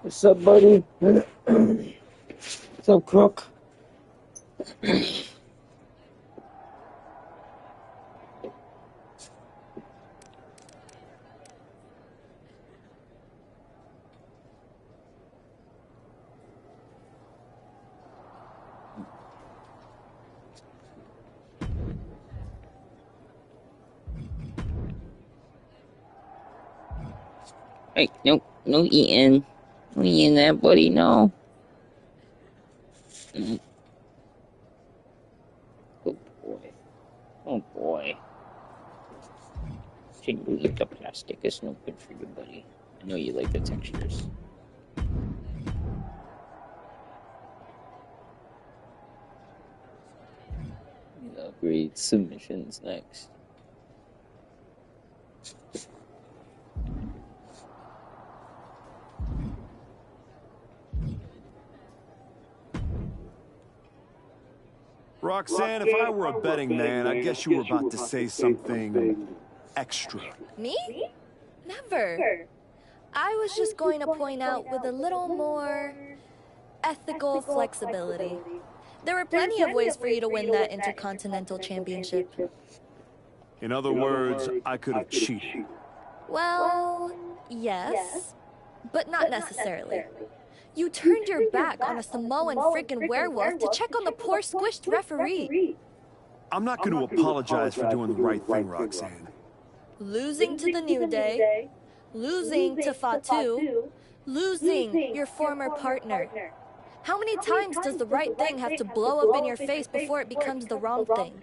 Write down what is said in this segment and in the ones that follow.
What's up, buddy? What's up, Crook? Hey, no eating. No eating that, buddy, no. Oh boy. Oh boy. Shouldn't you eat the plastic? It's no good for you, buddy. I know you like the textures. Upgrade submissions next. Roxanne, if I were a betting man, I guess you were about to say something extra. Me? Never. I was just going to point out with a little more ethical flexibility. There were plenty of ways for you to win that Intercontinental Championship. In other words, I could have cheated. Well, yes, but not necessarily. You turned your back on a Samoan freaking werewolf to check on the poor squished referee. I'm not going to apologize for doing the right thing, Roxanne. Losing to the New Day, losing to Fatu, losing your former partner. How many times does the right thing have to blow up in your face before it becomes the wrong thing?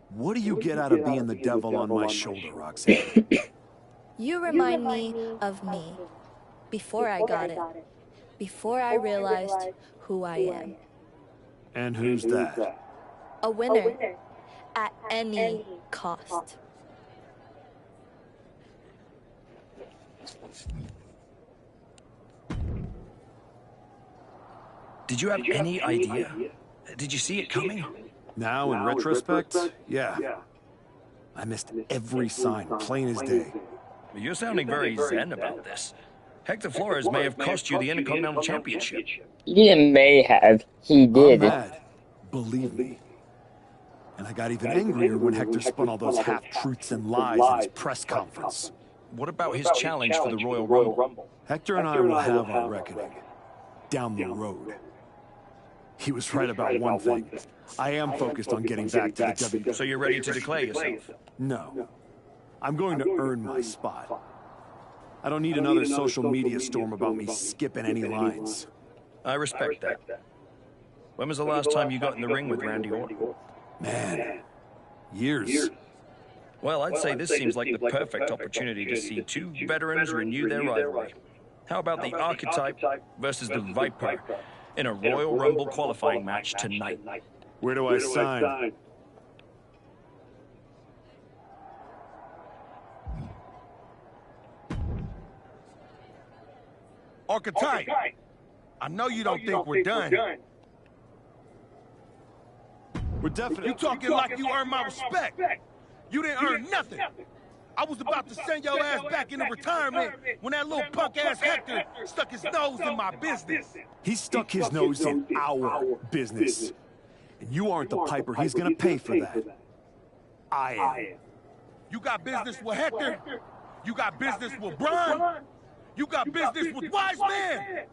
What do you get out of being the devil on my shoulder, Roxanne? You remind me of me, before I got it. Before I realized who I am. And who's that? A winner. At any cost. Did you have any idea? Did you see it coming? Now, in retrospect, yeah. I missed every sign, plain as day. You're sounding very zen about this. Hector Flores may have cost you the Intercontinental Championship. He didn't may have. He did. I'm mad. Believe me. And I got even angrier when Hector spun all those half-truths and lies in his press conference. What about his challenge for the Royal Rumble? Hector and I will have our reckoning. Down the road. He was right about one thing. I am focused on getting back to the WWE. So you're ready to declare yourself? No. I'm going to earn my spot. I don't need another social media storm about me skipping any lines. I respect that. When was the last time you got in the ring with Randy Orton? Man, years. Well, I'd say this seems like the perfect opportunity to see two veterans renew their rivalry. How about the Archetype versus the Viper in a Royal Rumble qualifying match tonight? Where do I sign? Archetype, I know you don't think we're done. We're definitely... You talking like you earned my respect. You didn't earn nothing. I was about to send your ass back into retirement when that little punk-ass Hector stuck his nose in my business. He stuck his nose in our business. And you aren't the piper he's gonna pay for that. I am. You got business with Hector? You got business with Bron? You got business with Wise Man?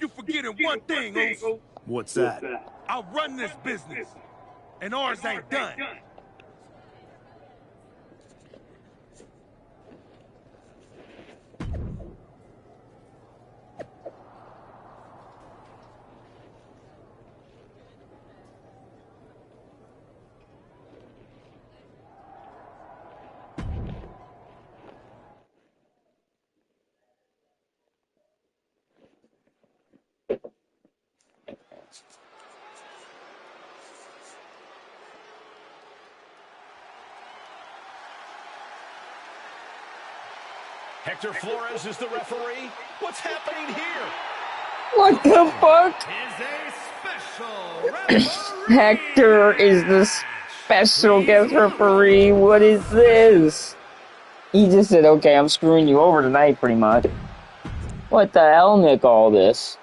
You forgetting one thing, Oos. What's that? I run this business, and ours ain't done. Hector Flores is the referee. What's happening here? What the fuck? Is a special referee. Hector is the special guest referee. What is this? He just said, okay, I'm screwing you over tonight, pretty much. What the hell, Nick, all this?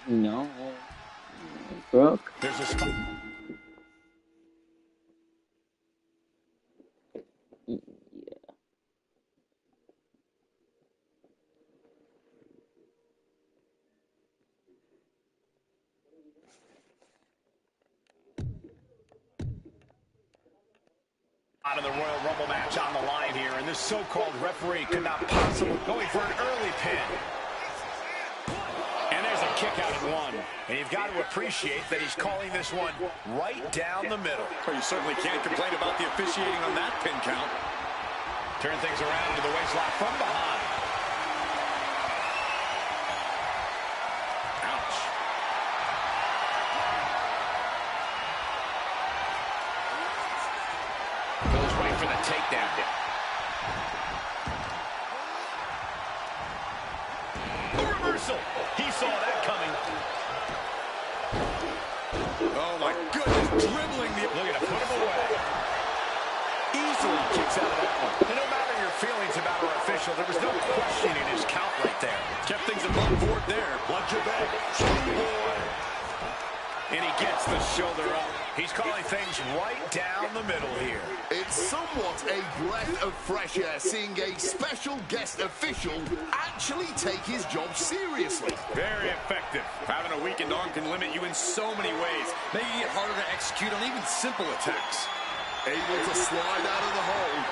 No. Brooke? There's a spot. Yeah. Out of the Royal Rumble match on the line here, and this so-called referee could not possibly going for an early pin. And there's a kick out at one. And you've got to appreciate that he's calling this one right down the middle. Well, you certainly can't complain about the officiating on that pin count. Turn things around to the waistlock from behind. Ouch. Goes right for the takedown. A reversal. He saw that coming. Oh, my goodness. Dribbling the... Looking to put him away. Easily kicks out of that one. And no matter your feelings about our official, there was no questioning his count right there. Kept things above board there. Watch your back. Boy. And he gets the shoulder up. He's calling things right down the middle here. It's somewhat a breath of fresh air seeing a special guest official actually take his job seriously. Very effective. Having a weakened arm can limit you in so many ways, making it harder to execute on even simple attacks. Able to slide out of the hole.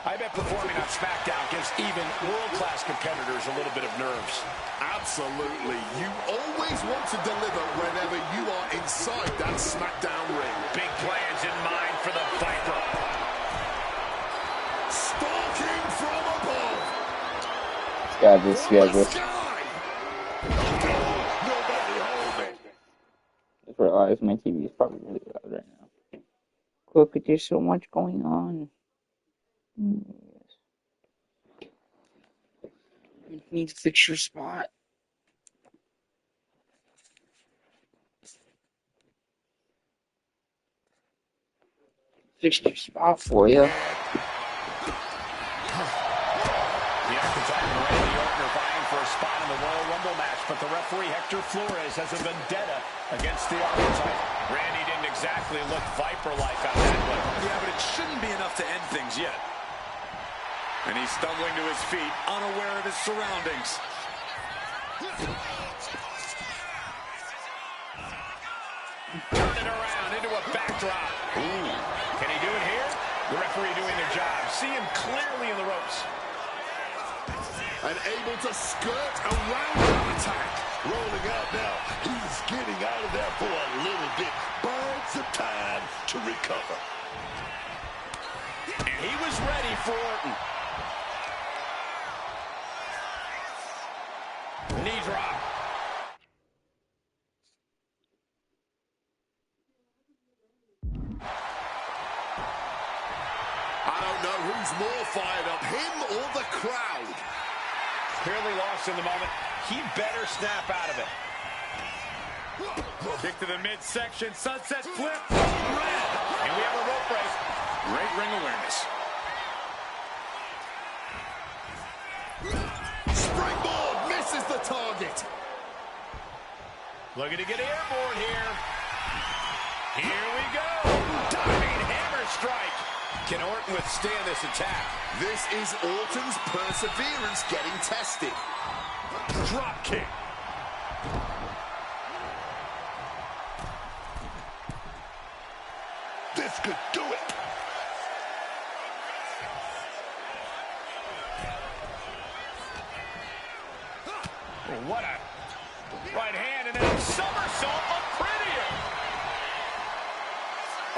I bet performing on SmackDown gives even world-class competitors a little bit of nerves. Absolutely. You always want to deliver whenever you are inside that SmackDown ring. Big plans in mind for the Viper. Stalking from above. Got this, got this. Nobody hold it. Just realized my TV is probably really loud right now. Look, there's so much going on. Yes. You need to fix your spot. Fix your spot for you. The Arkansas and Randy Orton are vying for a spot in the Royal Rumble match, but the referee Hector Flores has a vendetta against the Arkansas. Randy didn't exactly look Viper-like on that one. Yeah, but it shouldn't be enough to end things yet. And he's stumbling to his feet, unaware of his surroundings. Turn it around into a backdrop. Ooh. Can he do it here? The referee doing their job. See him clearly in the ropes. And able to skirt around that attack. Rolling out now. He's getting out of there for a little bit. Buys the time to recover. And he was ready for Orton. Knee drop. I don't know who's more fired up, him or the crowd. Clearly lost in the moment. He better snap out of it. Kick to the midsection, sunset flip, red. And we have a rope break. Great ring awareness. Springboard misses the target. Looking to get airborne here. Here we go. Diving hammer strike. Can Orton withstand this attack? This is Orton's perseverance getting tested. Drop kick. This could do it. What a right hand and then a somersault, but prettier.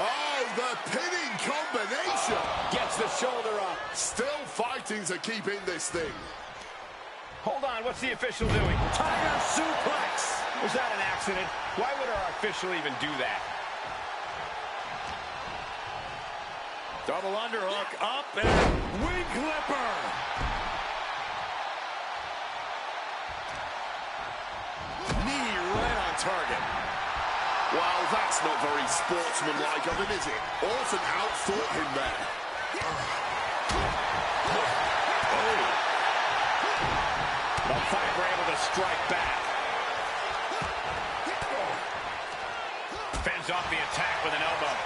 Oh, the pinning combination. Gets the shoulder up. Still fighting to keep in this thing. Hold on, what's the official doing? Tiger suplex. Was that an accident? Why would our official even do that? Double underhook, up and wing clipper. Knee right on target. Well, that's not very sportsmanlike of him, is it? Orton outthought him there. The Viper able to strike back. Fends off the attack with an elbow.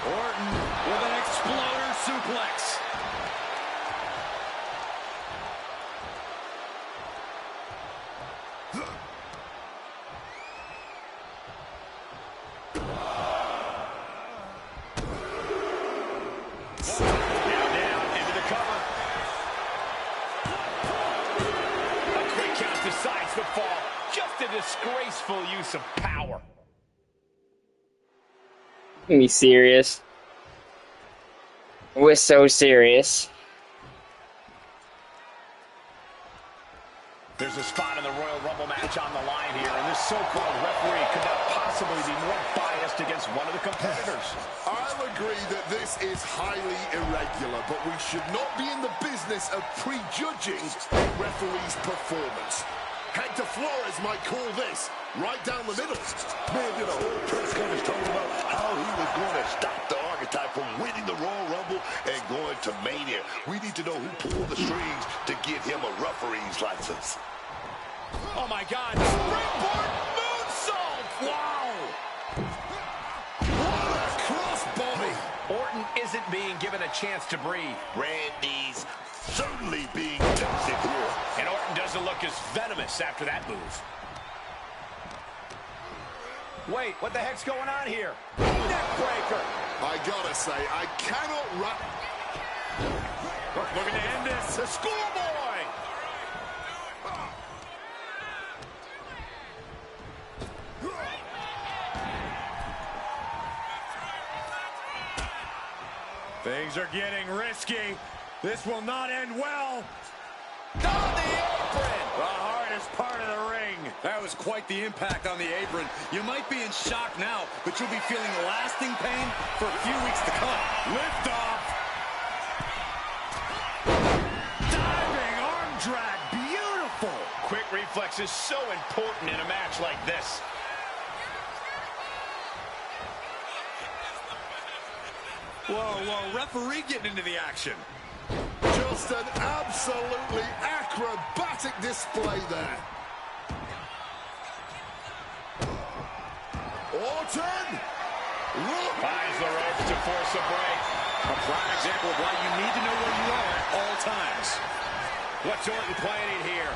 Orton with an exploder suplex. Decides the fall. Just a disgraceful use of power. Be serious. We're so serious. There's a spot in the Royal Rumble match on the line here, and this so-called referee could not possibly be more biased against one of the competitors. I'll agree that this is highly irregular, but we should not be in the business of prejudging a referee's performance. Hector Flores might call this right down the middle. Man did a whole press conference talking about how he was going to stop the archetype from winning the Royal Rumble and going to Mania. We need to know who pulled the strings to get him a referee's license. Oh my God! Springboard moonsault! Wow! What a crossbody! Orton isn't being given a chance to breathe. Randy's certainly being tested here. And Orton doesn't look as venomous after that move. Wait, what the heck's going on here? Neckbreaker! I gotta say, I cannot Looking to end this. The schoolboy! Things are getting risky. This will not end well. On the apron! The hardest part of the ring. That was quite the impact on the apron. You might be in shock now, but you'll be feeling lasting pain for a few weeks to come. Lift off. Diving arm drag. Beautiful. Quick reflex is so important in a match like this. Whoa, referee getting into the action. Just an absolutely acrobatic display there. Orton! Look! Finds the ropes to force a break. A prime example of why you need to know where you are at all times. What's Orton planning here?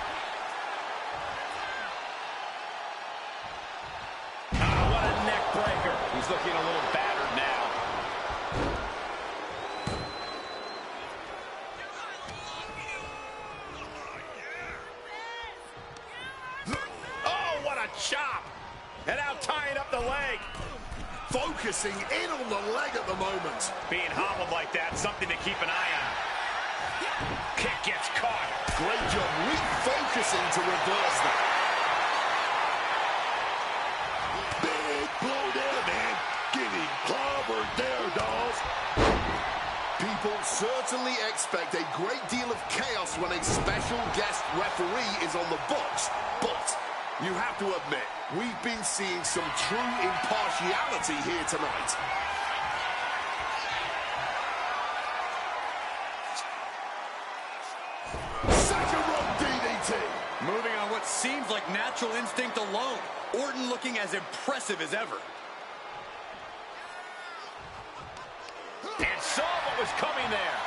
What a neck breaker. He's looking a little battered now. Oh, what a chop. And now tying up the leg. Focusing in on the leg at the moment. Being hobbled like that, something to keep an eye on. Kick gets caught. Great job refocusing to reverse that. Big blow there, man. Getting clobbered there, dolls. People certainly expect a great deal of chaos when a special guest referee is on the box, but you have to admit, we've been seeing some true impartiality here tonight. Second rope DDT. Moving on what seems like natural instinct alone. Orton looking as impressive as ever. And saw what was coming there.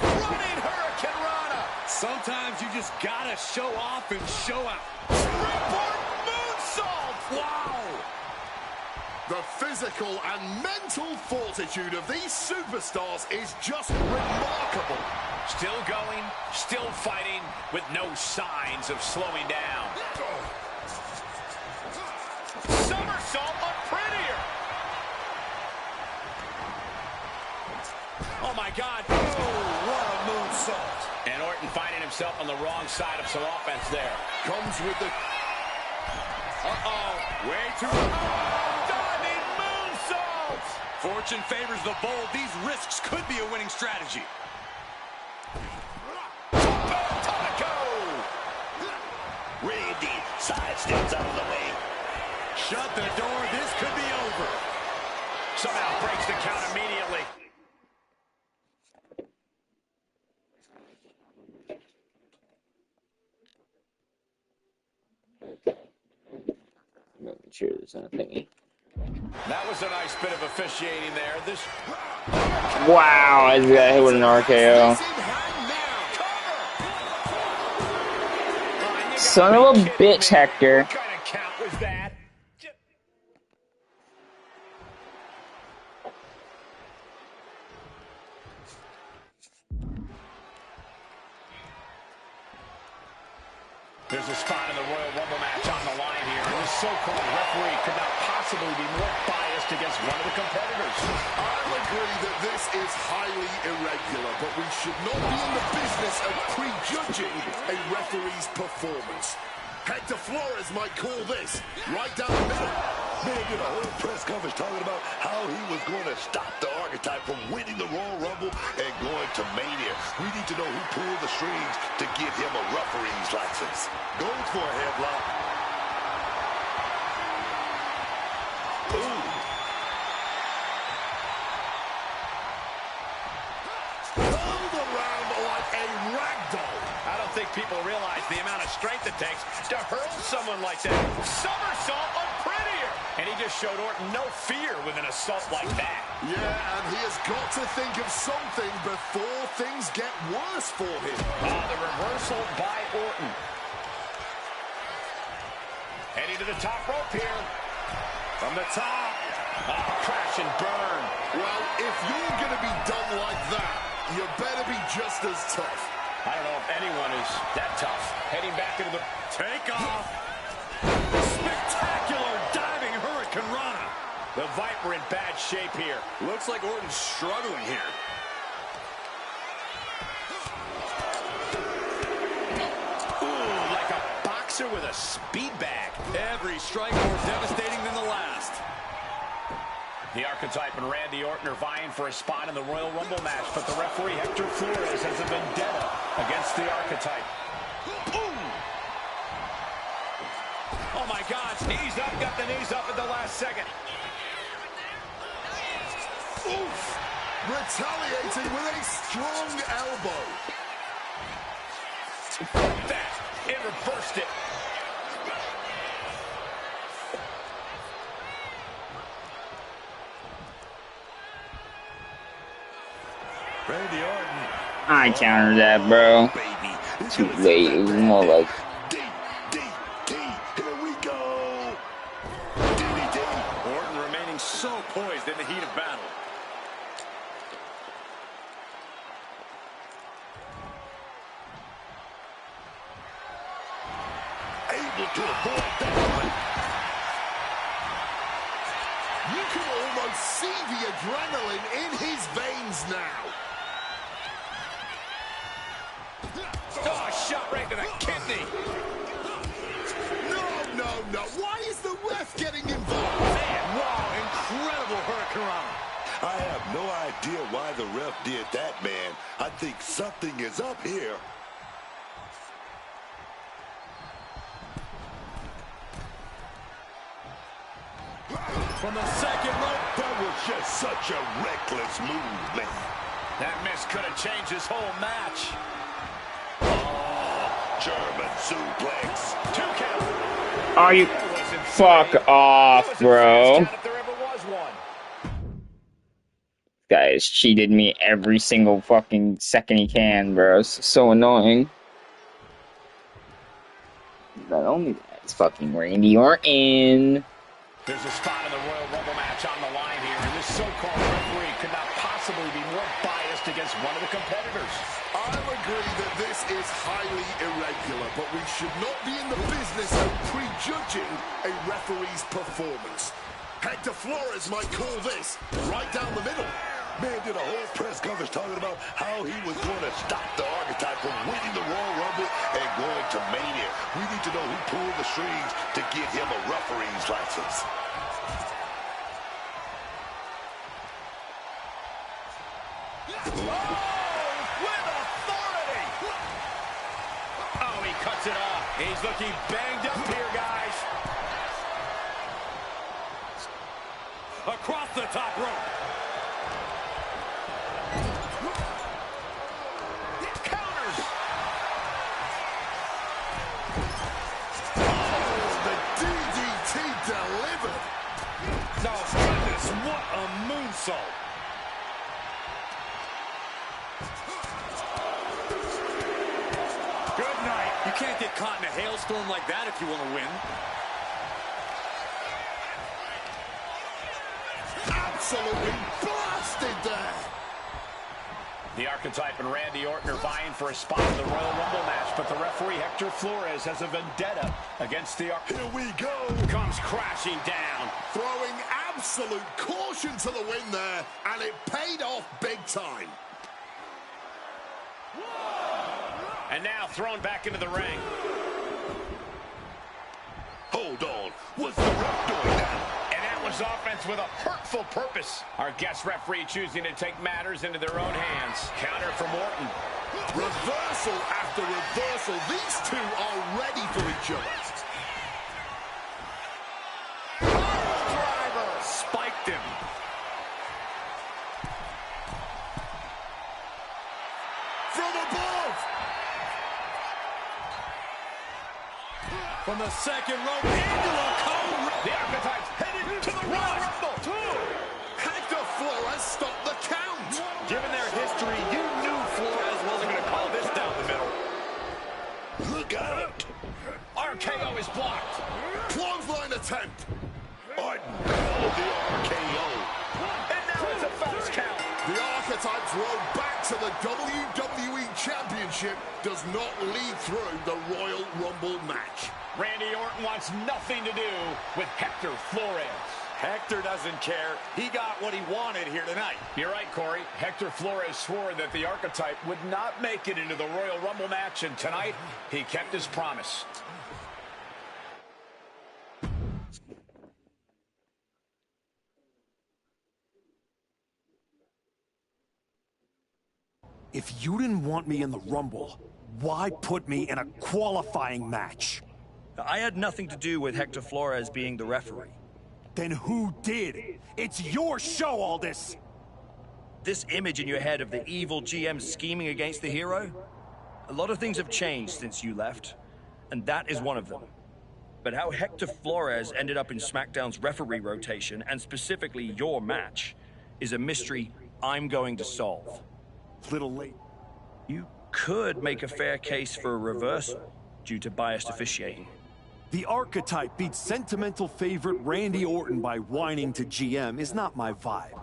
Running Hurricane Rana. Sometimes you just gotta show off and show out. Springboard moonsault. Wow! The physical and mental fortitude of these superstars is just remarkable. Still going, still fighting, with no signs of slowing down. Somersault, but prettier. Oh, my God. Oh, what a moonsault. And Orton finding himself on the wrong side of some offense there. Comes with the... Uh-oh. Way too... Diving moonsault. Fortune favors the bold. These risks could be a winning strategy. Randy sidesteps out of the way. Shut the door. This could be over. Somehow breaks the count immediately. Making sure there's nothing. That was a nice bit of officiating there. This. Wow, I just got hit with an RKO. Son of a bitch, Hector. What kind of count was that? There's a spot in the Royal Rumble match on the line here. And this so-called referee could not possibly be more biased against one of the competitors. I'll agree that this is highly irregular, but we should not be in the business of prejudging a referee's performance. Hector Flores might call this right down the middle. Man did a whole press conference talking about how he was going to stop the archetype from winning the Royal Rumble and going to Mania. We need to know who pulled the strings to give him a referee's license. Goes for a headlock. Ooh. Rolled around like a ragdoll. I don't think people realize the amount of strength it takes to hurl someone like that. Somersault, but prettier. And he just showed Orton no fear with an assault like that. Yeah, and he has got to think of something before things get worse for him. The reversal by Orton. Heading to the top rope here. From the top. Crash and burn. Well, if you're going to be done like that, you better be just as tough. I don't know if anyone is that tough. Heading back into the Takeoff. Spectacular diving Hurricane Rana. The Viper in bad shape here. Looks like Orton's struggling here. Ooh, like a boxer with a speed bag. Every strike more devastating than the last. The Archetype and Randy Orton are vying for a spot in the Royal Rumble match, but the referee, Hector Flores, has a vendetta against the Archetype. Boom! Oh, my God. Knees up, got the knees up at the last second. Oof! Retaliating with a strong elbow. That, it reversed it. Randy Orton. I countered that, bro. Baby. Too late. It was more like... DDT. Here we go. DDT. Orton remaining so poised in the heat of battle. Able to avoid that one. You can almost see the adrenaline in his veins now. Oh, shot right to the kidney. No. Why is the ref getting involved? Man, wow, incredible Hurricane Rana. I have no idea why the ref did that, man. I think something is up here. From the second rope. That was just such a reckless move, man. That miss could have changed his whole match. Oh, German suplex. 2 count. Are you fuck off, bro? If there ever was one. Guys cheated me every single fucking second he can, bro. It's so annoying. Not only that, it's fucking Randy Orton. There's a spot in the Royal Rumble match on the line here, and this so-called referee could not possibly be more biased against one of the competitors. I'll agree that this is highly irregular, but we should not be in the business of prejudging a referee's performance. Hector Flores might call this right down the middle. Man did a whole press conference talking about how he was going to stop the archetype from winning the Royal Rumble and going to Mania. We need to know who pulled the strings to get him a referee's license. Oh, he cuts it off. He's looking banged up here, guys. Across the top rope. Counters. Oh, the DDT delivered. Oh, goodness, what a moonsault. Good night. You can't get caught in a hailstorm like that if you want to win. Absolutely blasted there. The Archetype and Randy Orton are vying for a spot in the Royal Rumble match, but the referee Hector Flores has a vendetta against the Here we go. comes crashing down. Throwing absolute caution to the wind there, and it paid off big time. And now thrown back into the ring. Hold on. Was the ref doing that? And that was offense with a hurtful purpose. Our guest referee choosing to take matters into their own hands. Counter from Orton. Reversal after reversal. These two are ready for each other. Driver spiked him. From above. From the second rope into a cone. The Archetypes headed to the Royal Rumble. Hector Flores stopped the count. Given their history, you knew Flores wasn't going to call this down the middle. Look out. RKO is blocked. Clothesline attempt. Orton called the RKO. And now it's a fast count. The Archetypes road back to the WWE Championship does not lead through the Royal Rumble match. Randy Orton wants nothing to do with Hector Flores. Hector doesn't care. He got what he wanted here tonight. You're right, Corey. Hector Flores swore that the Archetype would not make it into the Royal Rumble match, and tonight he kept his promise. If you didn't want me in the Rumble, why put me in a qualifying match? I had nothing to do with Hector Flores being the referee. Then who did? It's your show, all this! This image in your head of the evil GM scheming against the hero? A lot of things have changed since you left, and that is one of them. But how Hector Flores ended up in SmackDown's referee rotation, and specifically your match, is a mystery I'm going to solve. Little late. You could make a fair case for a reversal due to biased officiating. The Archetype beat sentimental favorite Randy Orton by whining to GM is not my vibe.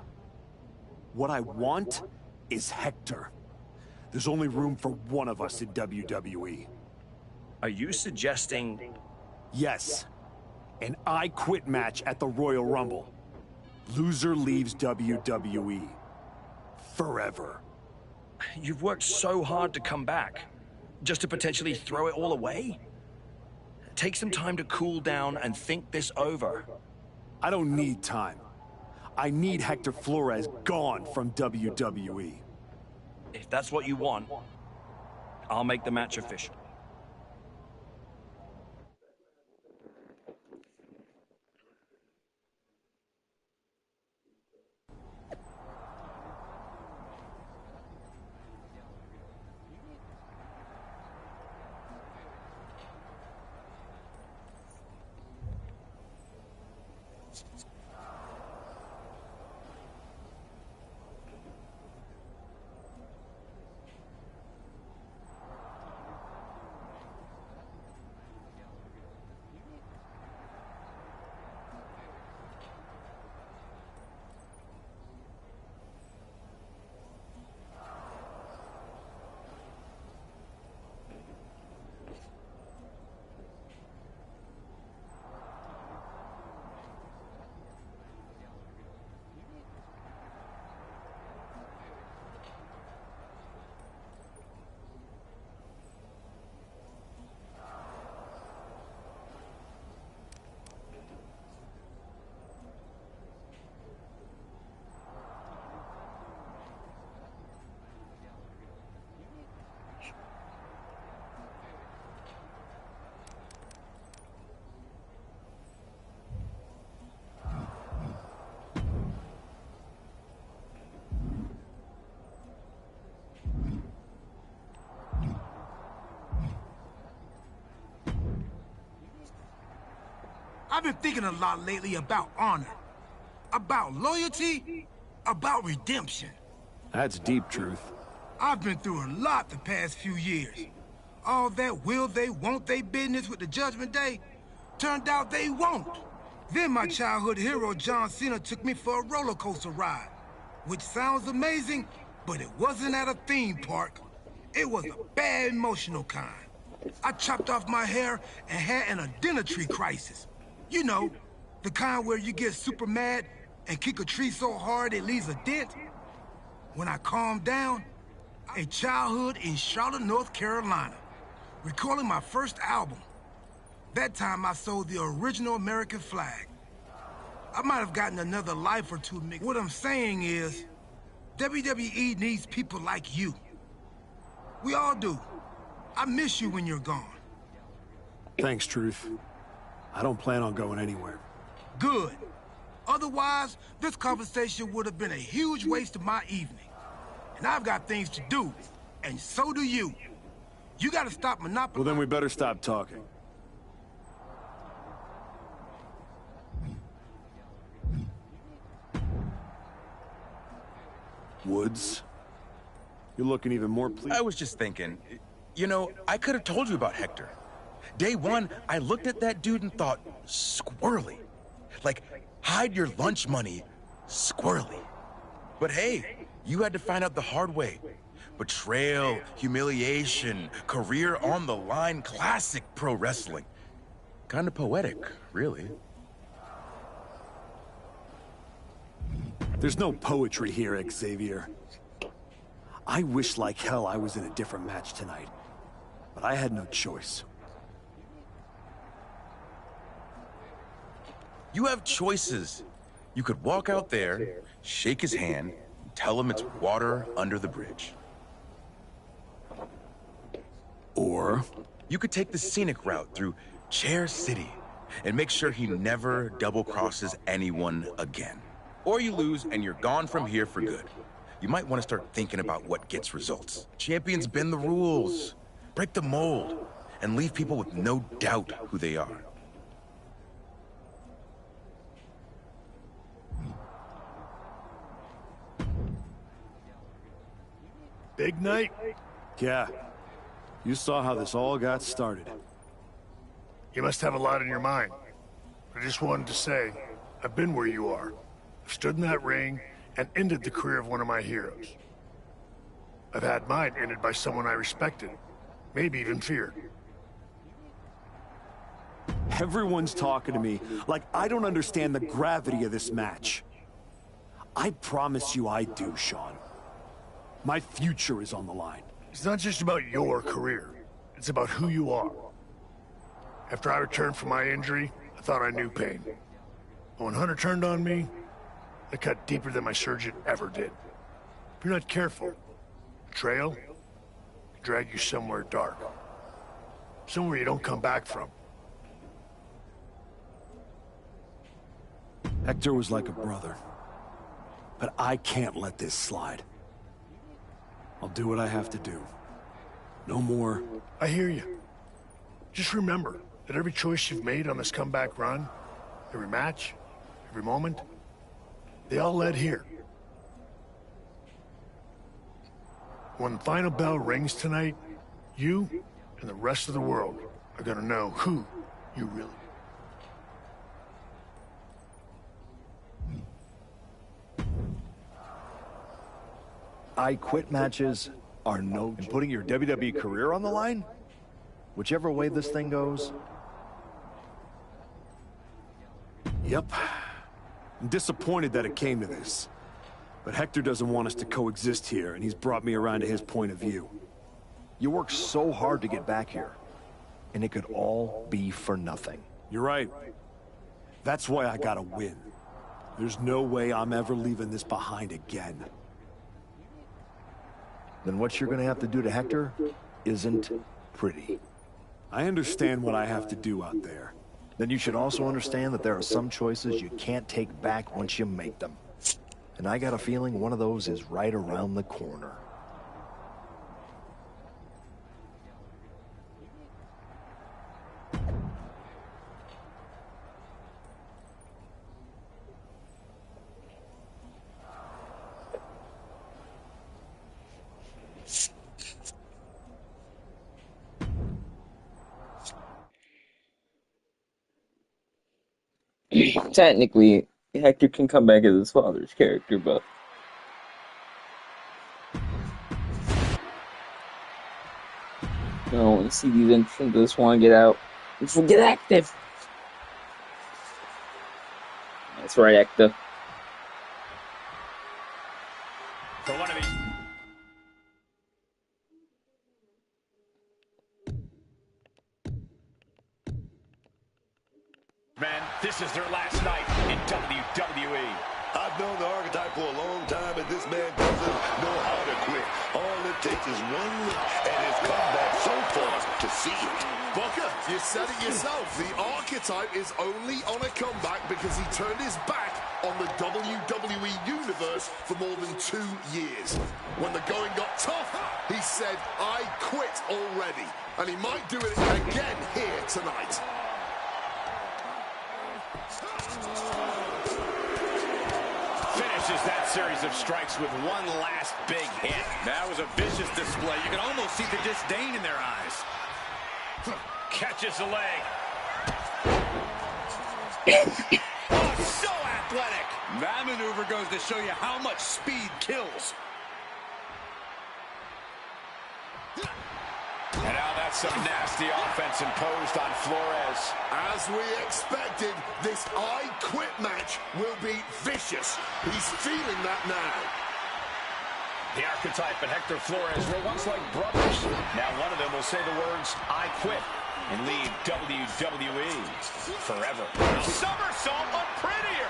What I want is Hector. There's only room for one of us in WWE. Are you suggesting... Yes. An I Quit match at the Royal Rumble. Loser leaves WWE. Forever. You've worked so hard to come back, just to potentially throw it all away? Take some time to cool down and think this over. I don't need time. I need Hector Flores gone from WWE. If that's what you want, I'll make the match official. I've been thinking a lot lately about honor, about loyalty, about redemption. That's deep, Truth. I've been through a lot the past few years. All that will they, won't they business with the Judgment Day, turned out they won't. Then my childhood hero John Cena took me for a roller coaster ride, which sounds amazing, but it wasn't at a theme park. It was a bad emotional kind. I chopped off my hair and had an identity crisis. You know, the kind where you get super mad and kick a tree so hard it leaves a dent. When I calmed down, a childhood in Charlotte, North Carolina, recording my first album. That time I sold the original American flag. I might have gotten another life or two mixed. What I'm saying is, WWE needs people like you. We all do. I miss you when you're gone. Thanks, Truth. I don't plan on going anywhere. Good. Otherwise, this conversation would have been a huge waste of my evening. And I've got things to do, and so do you. You gotta stop monopolizing. Well, then we better stop talking. Woods? You're looking even more pleased. I was just thinking, you know, I could have told you about Hector. Day one, I looked at that dude and thought, squirrely. Like, hide your lunch money, squirrely. But hey, you had to find out the hard way. Betrayal, humiliation, career on the line, classic pro wrestling. Kind of poetic, really. There's no poetry here, Xavier. I wish like hell I was in a different match tonight, but I had no choice. You have choices. You could walk out there, shake his hand, and tell him it's water under the bridge. Or you could take the scenic route through Chair City and make sure he never double-crosses anyone again. Or you lose and you're gone from here for good. You might want to start thinking about what gets results. Champions bend the rules, break the mold, and leave people with no doubt who they are. Big night? yeah, you saw how this all got started. You must have a lot in your mind. I just wanted to say, I've been where you are. I've stood in that ring and ended the career of one of my heroes. I've had mine ended by someone I respected, maybe even feared. Everyone's talking to me like I don't understand the gravity of this match. I promise you I do, Sean. My future is on the line. It's not just about your career. It's about who you are. After I returned from my injury, I thought I knew pain. But when Hunter turned on me, They cut deeper than my surgeon ever did. If you're not careful, the trail can drag you somewhere dark. Somewhere you don't come back from. Hector was like a brother. But I can't let this slide. I'll do what I have to do. No more. I hear you. Just remember that every choice you've made on this comeback run, every match, every moment, they all led here. When the final bell rings tonight, you and the rest of the world are gonna know who you really are. I quit matches are no... And putting your WWE career on the line? Whichever way this thing goes. Yep. I'm disappointed that it came to this. But Hector doesn't want us to coexist here, and he's brought me around to his point of view. You worked so hard to get back here, and it could all be for nothing. You're right. That's why I gotta win. There's no way I'm ever leaving this behind again. Then what you're gonna have to do to Hector isn't pretty. I understand what I have to do out there. Then you should also understand that there are some choices you can't take back once you make them. And I got a feeling one of those is right around the corner. Technically, Hector can come back as his father's character, but no, you see these entrants just want to get out. Just get active. That's right, Hector. For one of these. Man, this is their last night in WWE. I've known the archetype for a long time, and this man doesn't know how to quit. All it takes is one look at his comeback so far to see it. Booker, you said it yourself. The archetype is only on a comeback because he turned his back on the WWE Universe for more than 2 years. When the going got tough, he said, I quit already. And he might do it again here tonight. Finishes that series of strikes with one last big hit. That was a vicious display. You can almost see the disdain in their eyes. Catches the leg. Oh, so athletic. That maneuver goes to show you how much speed kills. And now that's some nasty offense imposed on Flores. As we expected, this I Quit match will be vicious. He's feeling that now. The archetype and Hector Flores were once like brothers. Now one of them will say the words, I quit, and leave WWE forever. Somersault, but prettier.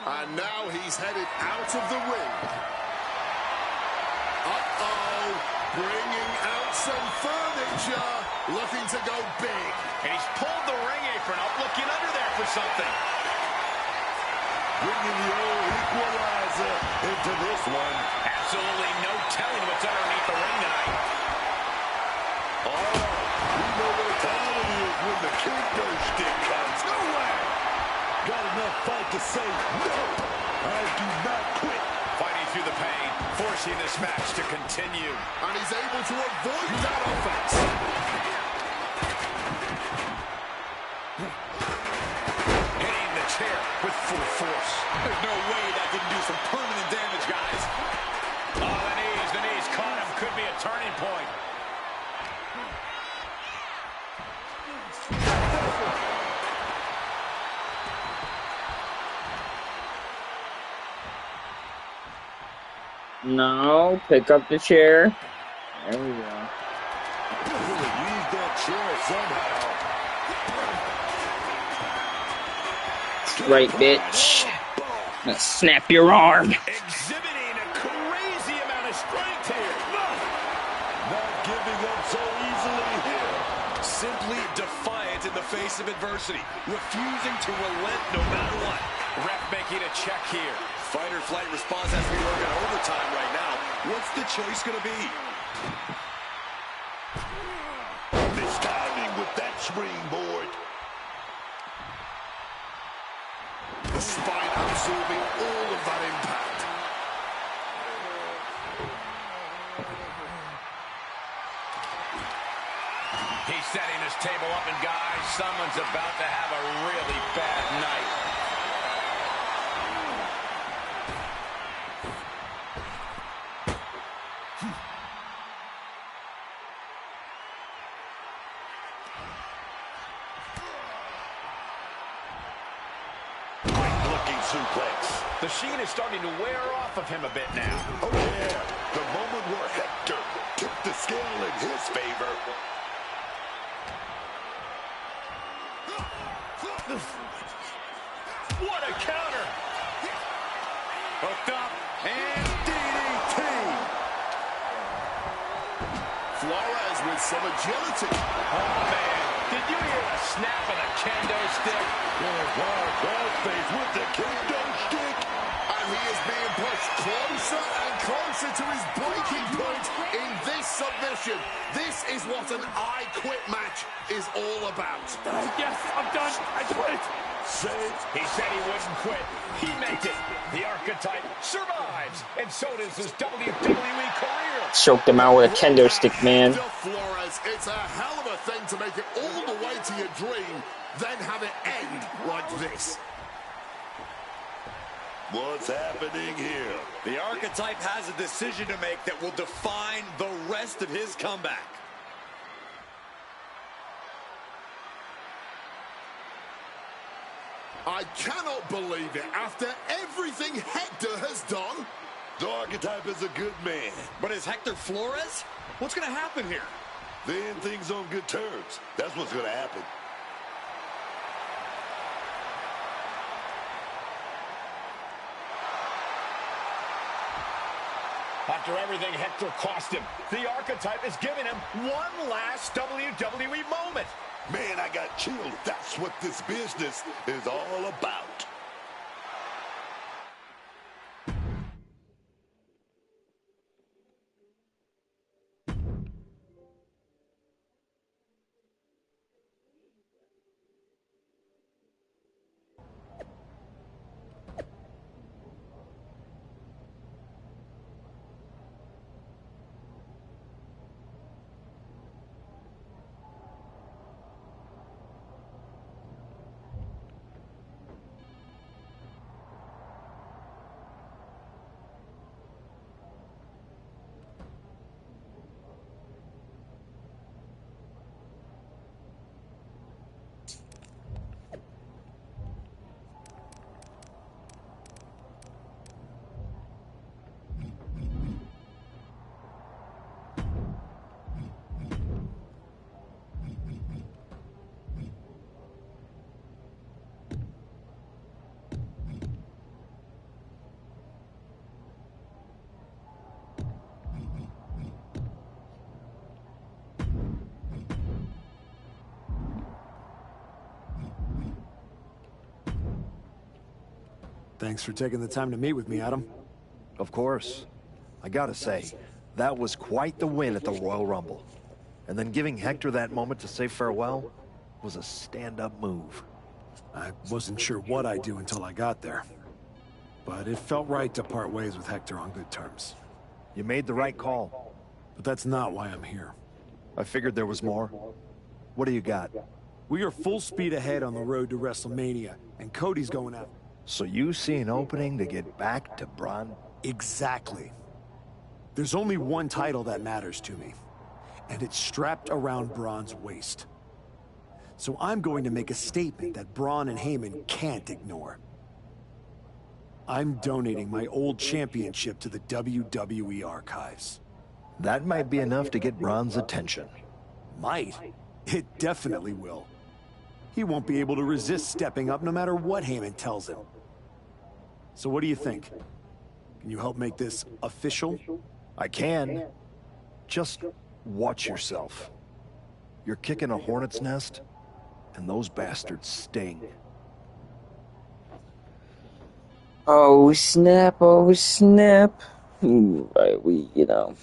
And now he's headed out of the ring. Uh-oh, bringing out some furniture, looking to go big. And he's pulled the ring apron up, looking under there for something. Bringing the old equalizer into this one. Absolutely no telling what's underneath the ring tonight. Oh, we know what time it is when the kendo stick comes. No way! Got enough fight to say, no, I do not quit. Fighting through the pain, forcing this match to continue. And he's able to avoid that offense. Hitting the chair with full force. There's no way that didn't do some permanent damage, guys. Oh, the knees caught him. Could be a turning point. No, pick up the chair. There we go. Use that chair somehow. That's right, bitch. I'm gonna snap your arm. Exhibiting a crazy amount of strength here. Not giving up so easily here. Simply defiant in the face of adversity, refusing to relent no matter what. Ref making a check here. Fight or flight response as we work in overtime right now. What's the choice going to be? Mistiming with that springboard. The spine absorbing all of that impact. He's setting his table up, and guys, someone's about to have a really bad night. Suplex. The sheen is starting to wear off of him a bit now. Oh yeah, the moment where Hector tipped the scale in his favor. What a counter! Hooked up, and DDT! Flores with some agility. Oh man, did you hear the snap of the kendo stick? Babyface with the kendo stick. And he is being pushed closer and closer to his breaking point in this submission. This is what an I Quit match is all about. Yes, I'm done. I quit. He said he wouldn't quit. He meant it. The archetype survives, and so does his WWE career. Choked him out with a kendo stick, man. Flores, it's a hell of a thing to make it all the way to your dream, then have it end like this. What's happening here? The archetype has a decision to make that will define the rest of his comeback. I cannot believe it. After everything Hector has done, the archetype is a good man. But is Hector Flores? What's going to happen here? They end things on good terms. That's what's going to happen. After everything Hector cost him, the archetype is giving him one last WWE moment. Man, I got chilled. That's what this business is all about. Thanks for taking the time to meet with me, Adam. Of course. I gotta say, that was quite the win at the Royal Rumble. And then giving Hector that moment to say farewell was a stand-up move. I wasn't sure what I'd do until I got there. But it felt right to part ways with Hector on good terms. You made the right call. But that's not why I'm here. I figured there was more. What do you got? We are full speed ahead on the road to WrestleMania, and Cody's going out. So you see an opening to get back to Braun? Exactly. There's only one title that matters to me, and it's strapped around Braun's waist. So I'm going to make a statement that Braun and Heyman can't ignore. I'm donating my old championship to the WWE archives. That might be enough to get Braun's attention. Might. It definitely will. He won't be able to resist stepping up no matter what Heyman tells him. So what do you think? Can you help make this official? I can. Just watch yourself. You're kicking a hornet's nest, and those bastards sting. Oh snap, oh snap. Right, you know.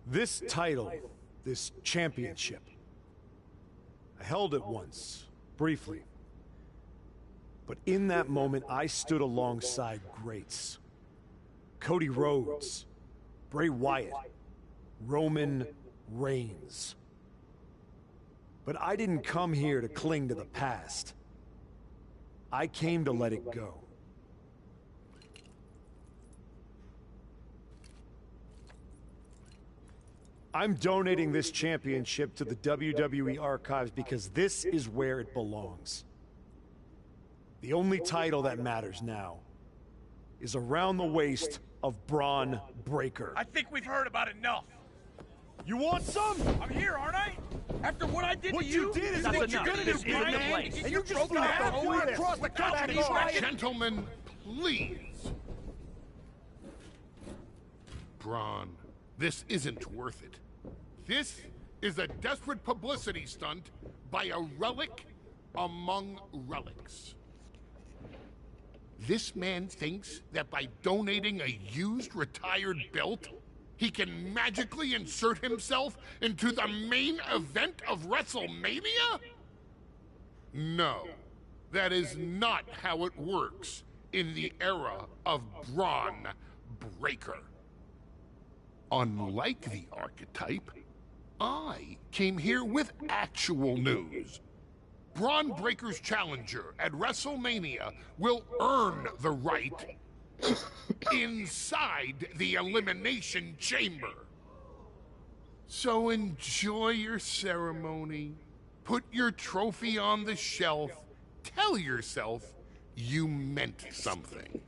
This title, this championship, I held it once, briefly. But in that moment, I stood alongside greats. Cody Rhodes, Bray Wyatt, Roman Reigns. But I didn't come here to cling to the past. I came to let it go. I'm donating this championship to the WWE archives because this is where it belongs. The only title that matters now is around the waist of Braun Breaker. I think we've heard about enough. You want some? I'm here, aren't I? After what I did What to you, you did is that's what you're enough. gonna do, This isn't the place. and you just slapped the whole way across the country. Gentlemen, please. Braun, this isn't worth it. This is a desperate publicity stunt by a relic among relics. This man thinks that by donating a used retired belt, he can magically insert himself into the main event of WrestleMania? No, that is not how it works in the era of Braun Breaker. Unlike the archetype, I came here with actual news. Braun Breaker's challenger at WrestleMania will earn the right inside the Elimination Chamber. So enjoy your ceremony, put your trophy on the shelf, tell yourself you meant something.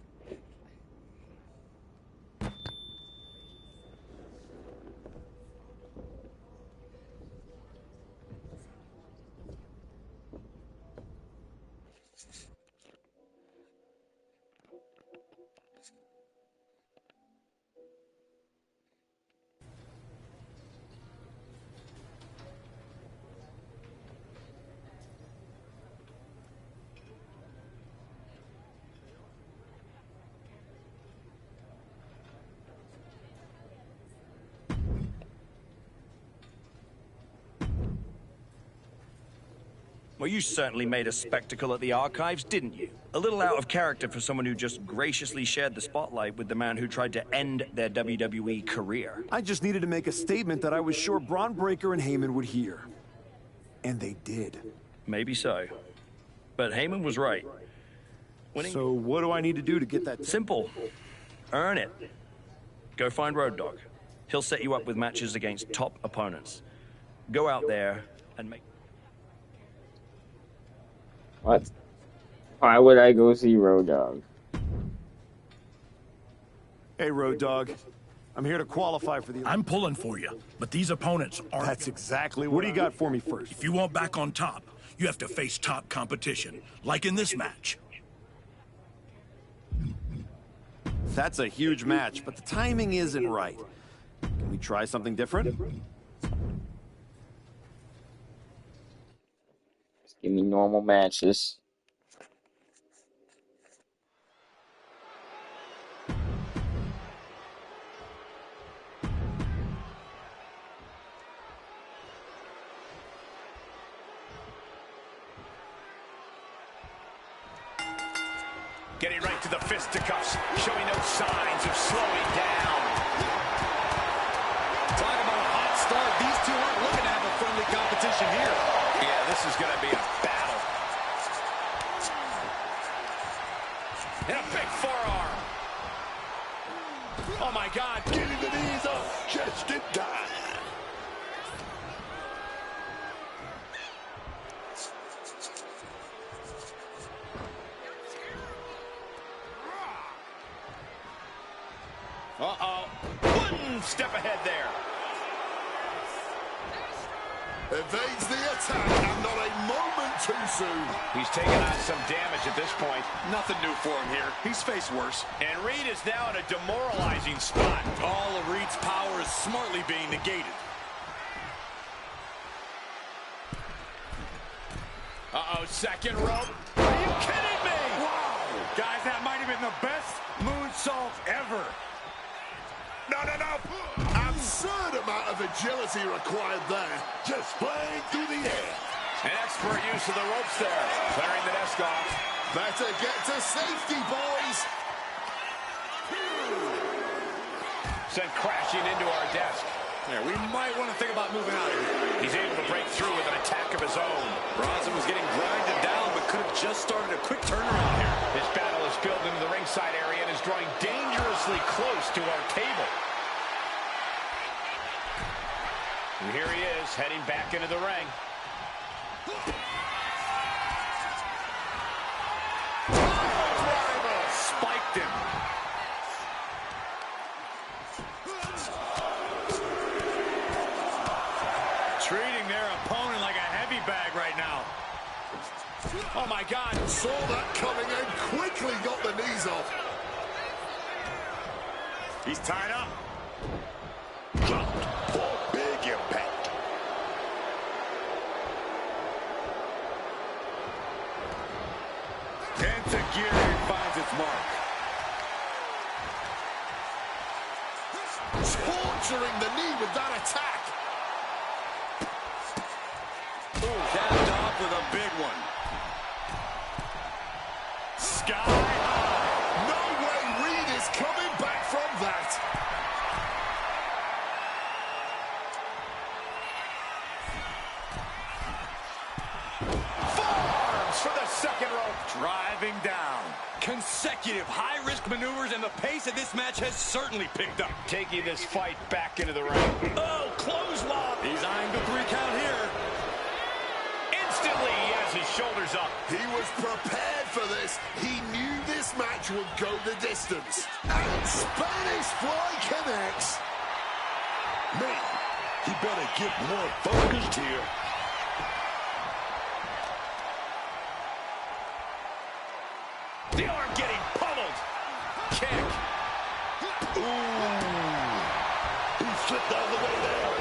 Well, you certainly made a spectacle at the archives, didn't you? A little out of character for someone who just graciously shared the spotlight with the man who tried to end their WWE career. I just needed to make a statement that I was sure Braun Breaker and Heyman would hear. And they did. Maybe so. But Heyman was right. Winning... So what do I need to do to get that? Simple. Earn it. Go find Road Dogg. He'll set you up with matches against top opponents. Go out there and make... What? Why would I go see Road Dogg? Hey, Road Dogg. I'm here to qualify for the... I'm pulling for you, but these opponents aren't... That's exactly what do you got for me first? If you want back on top, you have to face top competition, like in this match. That's a huge match, but the timing isn't right. Can we try something different? Just give me normal matches. Getting right to the fisticuffs, showing no signs of slowing down. Talk about a hot start. These two aren't looking to have a friendly competition here. Yeah, this is going to be a battle. And a big forearm. Oh, my God. Getting the knees up just in time. Uh-oh. One step ahead there. Evades the attack, and not a moment too soon. He's taking on some damage at this point. Nothing new for him here. He's faced worse. And Reed is now in a demoralizing spot. All of Reed's power is smartly being negated. Uh-oh, second rope. Are you kidding me? Wow! Guys, that might have been the best moonsault ever. No. Absurd amount of agility required there. Just flying through the air. An expert use of the ropes there. Clearing the desk off. Better get to safety, boys. Sent crashing into our desk. Yeah, we might want to think about moving out of here. He's able to break through with an attack of his own. Bronson was getting grinded down, but could have just started a quick turnaround here. This battle is spilled into the ringside area and is drawing dangerously close to our table. And here he is, heading back into the ring. Driver spiked him. Treating their opponent like a heavy bag right now. Oh, my God. Saw that coming and quickly got the knees off. He's tied up. Dropped for big impact. Enzuigiri finds its mark. Torturing the knee with that attack. Capped off with a big one. Sky high. No way Reed is coming back from that. Forearms for the second rope. Driving down. Consecutive high-risk maneuvers, and the pace of this match has certainly picked up. Taking this fight back into the ring. Oh, clothesline. He's eyeing the 3 count here. Instantly, he has his shoulders up. He was prepared for this. He knew this match would go the distance. And Spanish Fly connects. Man, he better get more focused here. The arm getting pummeled. Kick. Ooh. He slipped out of the way there.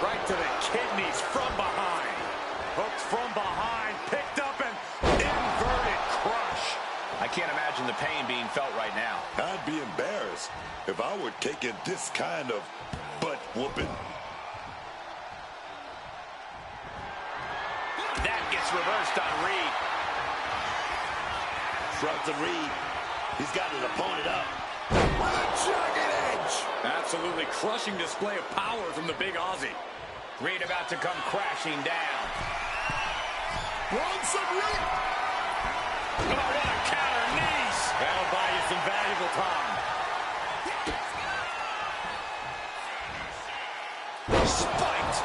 Right to the kidneys from behind. Hooked from behind, picked up, and inverted crush. I can't imagine the pain being felt right now. I'd be embarrassed if I were taking this kind of butt whooping. That gets reversed on Reed. Shrugs and Reed. He's got his opponent up. With a jagged edge. Absolutely crushing display of power from the big Aussie. Reed about to come crashing down. Bronson Reed. Oh, what a counter knees. That'll buy you some valuable time. Spiked.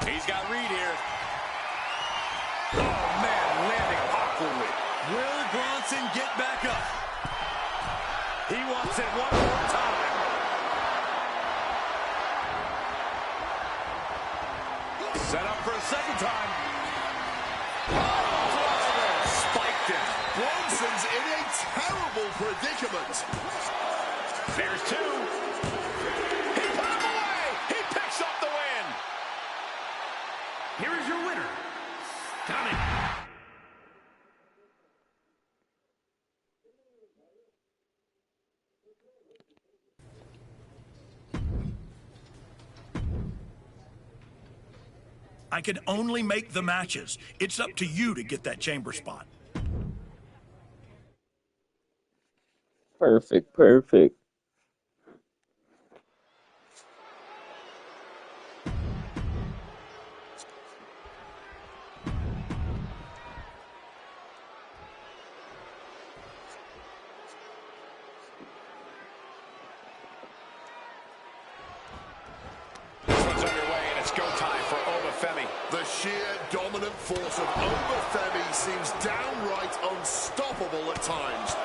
He's got Reed here. Oh, man, landing awkwardly. Will Bronson get back up? He wants it one more time. Set up for a second time. Oh, spiked him. Bronson's in a terrible predicament. There's 2. He put him away. He picks up the win. Here is your winner, Tommy. I can only make the matches. It's up to you to get that chamber spot. Perfect, perfect. The sheer dominant force of Obafemi seems downright unstoppable at times.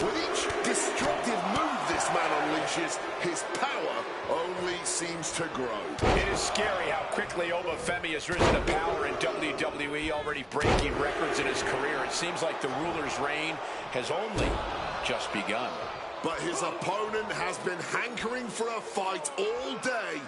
With each destructive move this man unleashes, his power only seems to grow. It is scary how quickly Obafemi has risen to power in WWE, already breaking records in his career. It seems like the ruler's reign has only just begun. But his opponent has been hankering for a fight all day.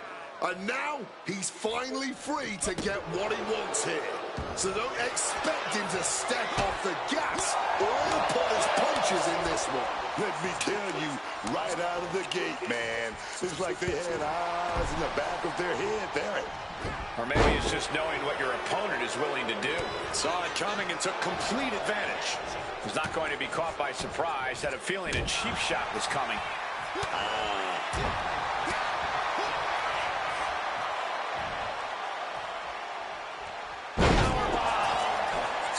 And now, he's finally free to get what he wants here. So don't expect him to step off the gas or pull his punches in this one. Let me tell you, right out of the gate, man, it's like they had eyes in the back of their head there. Or maybe it's just knowing what your opponent is willing to do. Saw it coming and took complete advantage. Was not going to be caught by surprise. Had a feeling a cheap shot was coming.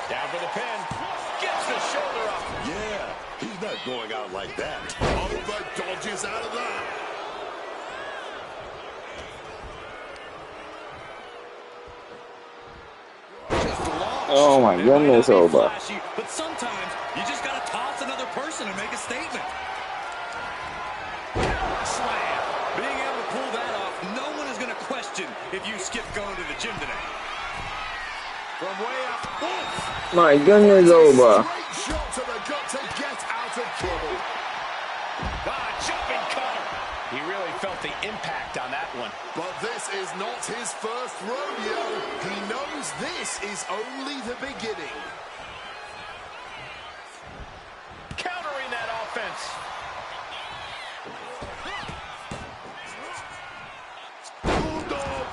Down for the pin. Gets the shoulder up. Yeah, he's not going out like that. Over dodges out of that. Oh my goodness, Oba. But sometimes you just gotta toss another person and make a statement. Slam. Being able to pull that off, no one is gonna question if you skip going to the gym today. From way up. Oof. My goodness, Oba. Great shot to the gut to get out of trouble. Jumping cutter. He really felt the impact on that one. But this is not his first rodeo. He knows this is only the beginning. Countering that offense. Bulldog.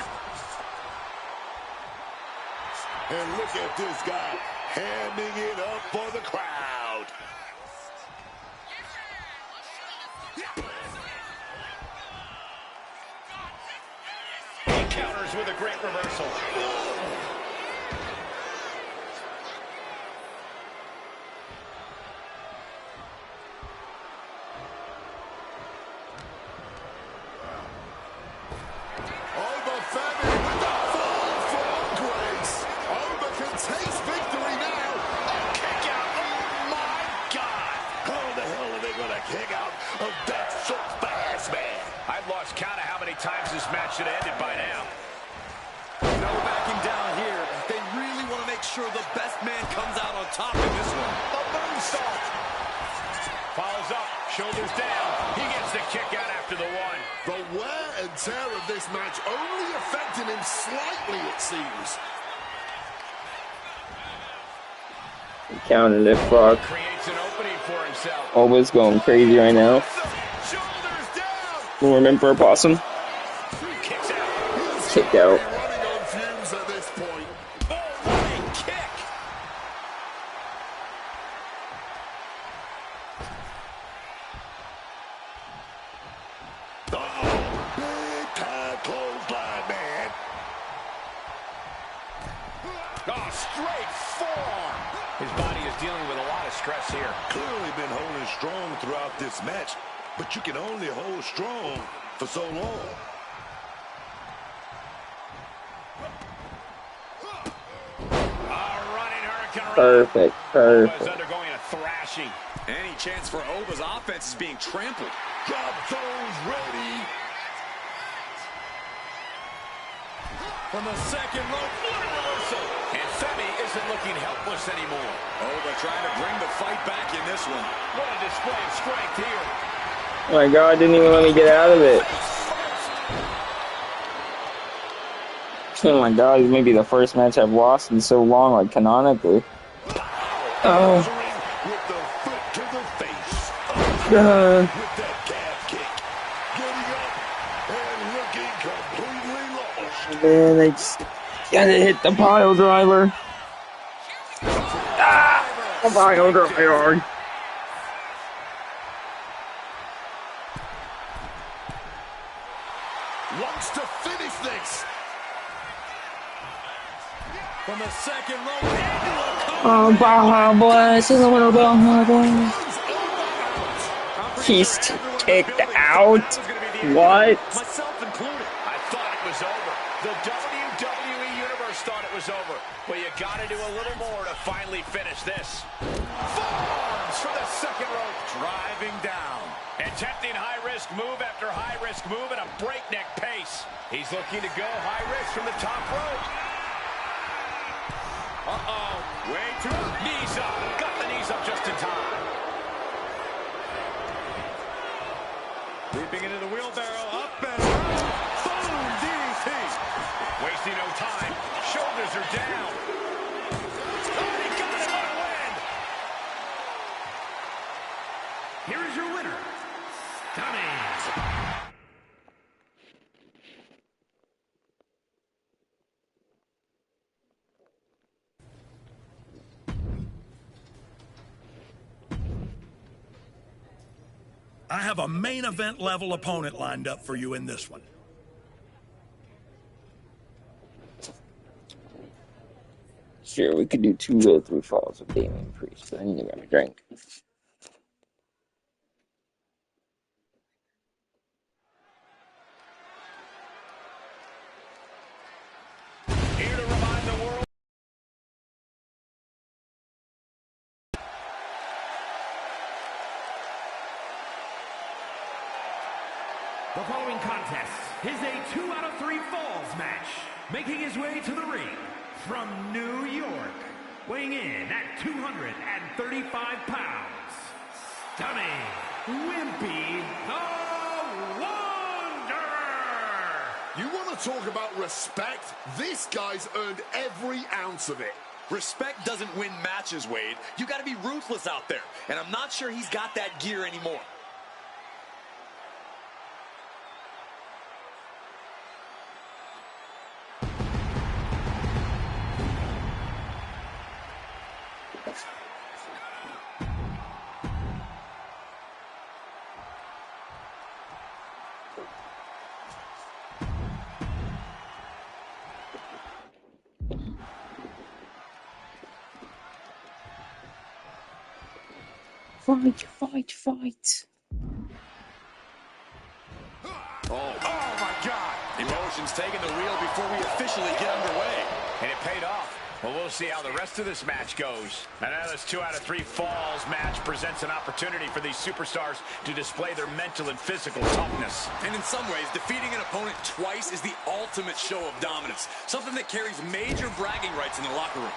And look at this guy hamming it up for the crowd. He counters with a great reversal. Obafemi with the fall from grace. Oba can taste victory now. Kick out. Oh my God. How the hell are they going to kick out of that so fast, man? I've lost count of how many times this match should have ended by now. No backing down here. They really want to make sure the best man comes out on top in this one. A moonsault. Follows up, shoulders down. He gets the kick out after the one. The wear and tear of this match only affecting him slightly, it seems. He counted it, fuck. Creates an opening for himself. Oba's going crazy right now. Shoulders down. Mormon for a possum. Kicks out. Kicked out. Running on fumes at this point. Oh, what a kick. Oh, big time clothesline, man. Oh, straight forearm. His body is dealing with a lot of stress here. Clearly been holding strong throughout this match, but you can only hold strong for so long. Running hurricane. Perfect, Oba's perfect. undergoing a thrashing. Any chance for Oba's offense is being trampled. Drop those ready. From the second rope, what a reversal. And Femi isn't looking helpless anymore. Oba trying to bring the fight back in this one. What a display of strength here. Oh my god, didn't even let me get out of it. Oh my god, this may be the first match I've lost in so long, like canonically. Oh. With the foot to the face. God. With that calf kick. Getting up and looking completely lost. Man, they just Gotta hit the pile driver. Ah, the pile driver. Wants to finish this. From the second row. Oh, Baja Blast. He's a little Baja Blast. He's kicked out. What? Myself included. I thought it was over. The WWE Universe thought it was over. But you gotta do a little more to finally finish this. Forearms for the second rope. Driving down. Attempting high-risk move after high-risk move at a breakneck pace. He's looking to go high-risk from the top rope. Uh-oh. Way too. Knees up. Got the knees up just in time. Leaping into the wheelbarrow. Up and around. Boom. DDT. Wasting no time. Shoulders are down. Oh, he got it. What a win. Here is your winner, Stunning. I have a main event level opponent lined up for you in this one. Sure, we could do 2 or 3 falls of Damien Priest, but I need to grab a drink. Here to remind the world. The following contest is a 2 out of 3 falls match. Making his way to the ring from New York, weighing in at 235 pounds, Stunning Wimpy the Wanderer. You want to talk about respect? This guy's earned every ounce of it. Respect doesn't win matches, Wade. You got to be ruthless out there. And I'm not sure he's got that gear anymore. Fight, fight, fight. Oh my God. Emotions taking the wheel before we officially get underway. And it paid off. Well, we'll see how the rest of this match goes. And now this 2 out of 3 falls match presents an opportunity for these superstars to display their mental and physical toughness. And in some ways, defeating an opponent twice is the ultimate show of dominance. Something that carries major bragging rights in the locker room.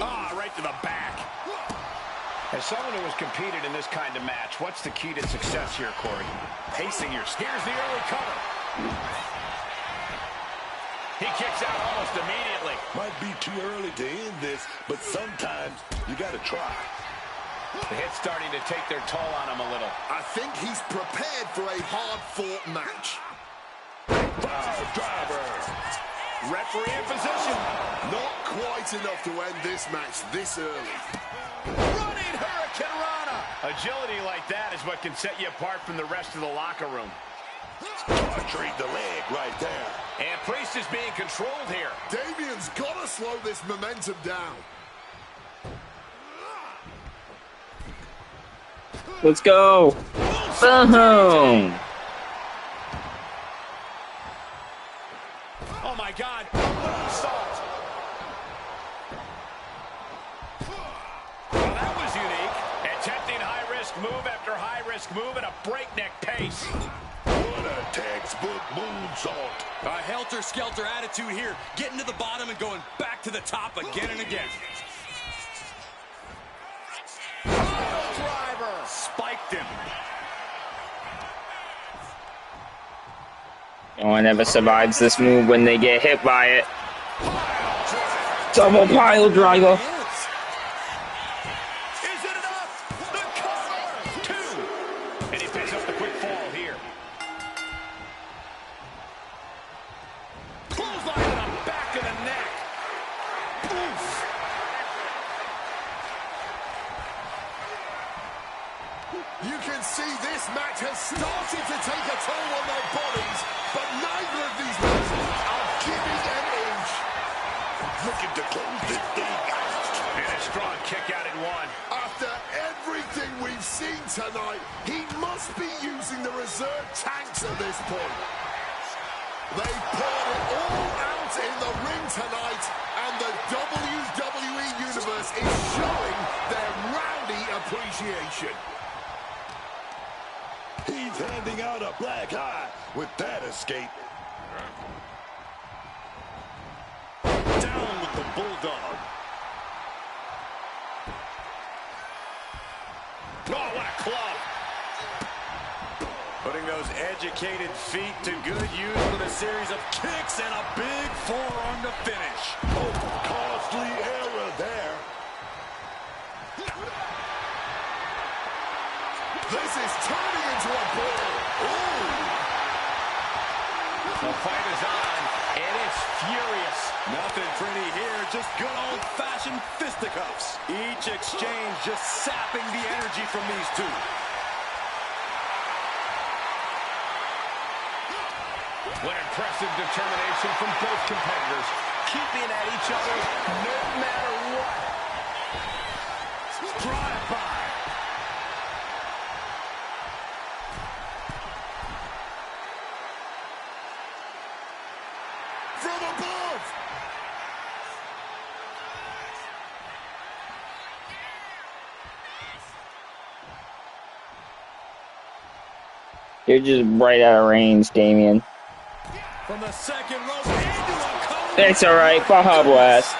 Ah, right to the back. As someone who has competed in this kind of match, what's the key to success here, Corey? Pacing your... Here's the early cover. He kicks out almost immediately. Might be too early to end this, but sometimes you got to try. The hit's starting to take their toll on him a little. I think he's prepared for a hard-fought match. Driver. Referee in position. Not quite enough to end this match this early. Running Hurricane Rana. Agility like that is what can set you apart from the rest of the locker room. Treat the leg right there. And Priest is being controlled here. Damien's got to slow this momentum down. Let's go. Boom. Oh my God. Assault. Well, that was unique. Attempting high-risk move after high-risk move at a breakneck pace. What a textbook moonsault. A helter-skelter attitude here, getting to the bottom and going back to the top again and again. Driver. Spiked him. No one ever survives this move when they get hit by it. Double pile driver. Is it enough? The cover. 2. And he picks up the quick fall here. Clothesline to the back of the neck. Oof. You can see this match has started to take a toll on their bodies, but neither of these men are giving an inch. Looking to close this thing out. And a strong kick out at one. After everything we've seen tonight, he must be using the reserve tanks at this point. They poured it all out in the ring tonight, and the WWE Universe is showing their rowdy appreciation. He's handing out a black eye with that escape. Down with the Bulldog. Oh, what a club. Putting those educated feet to good use with a series of kicks and a big forearm to finish. Oh, costly error there. This is turning into a brawl. Ooh. The fight is on, and it's furious. Nothing pretty here, just good old-fashioned fisticuffs. Each exchange just sapping the energy from these two. What impressive determination from both competitors, keeping at each other no matter what. Drive-by. From above. You're just right out of range, Damien. From the second rope into a cover. It's alright, Baja Blast.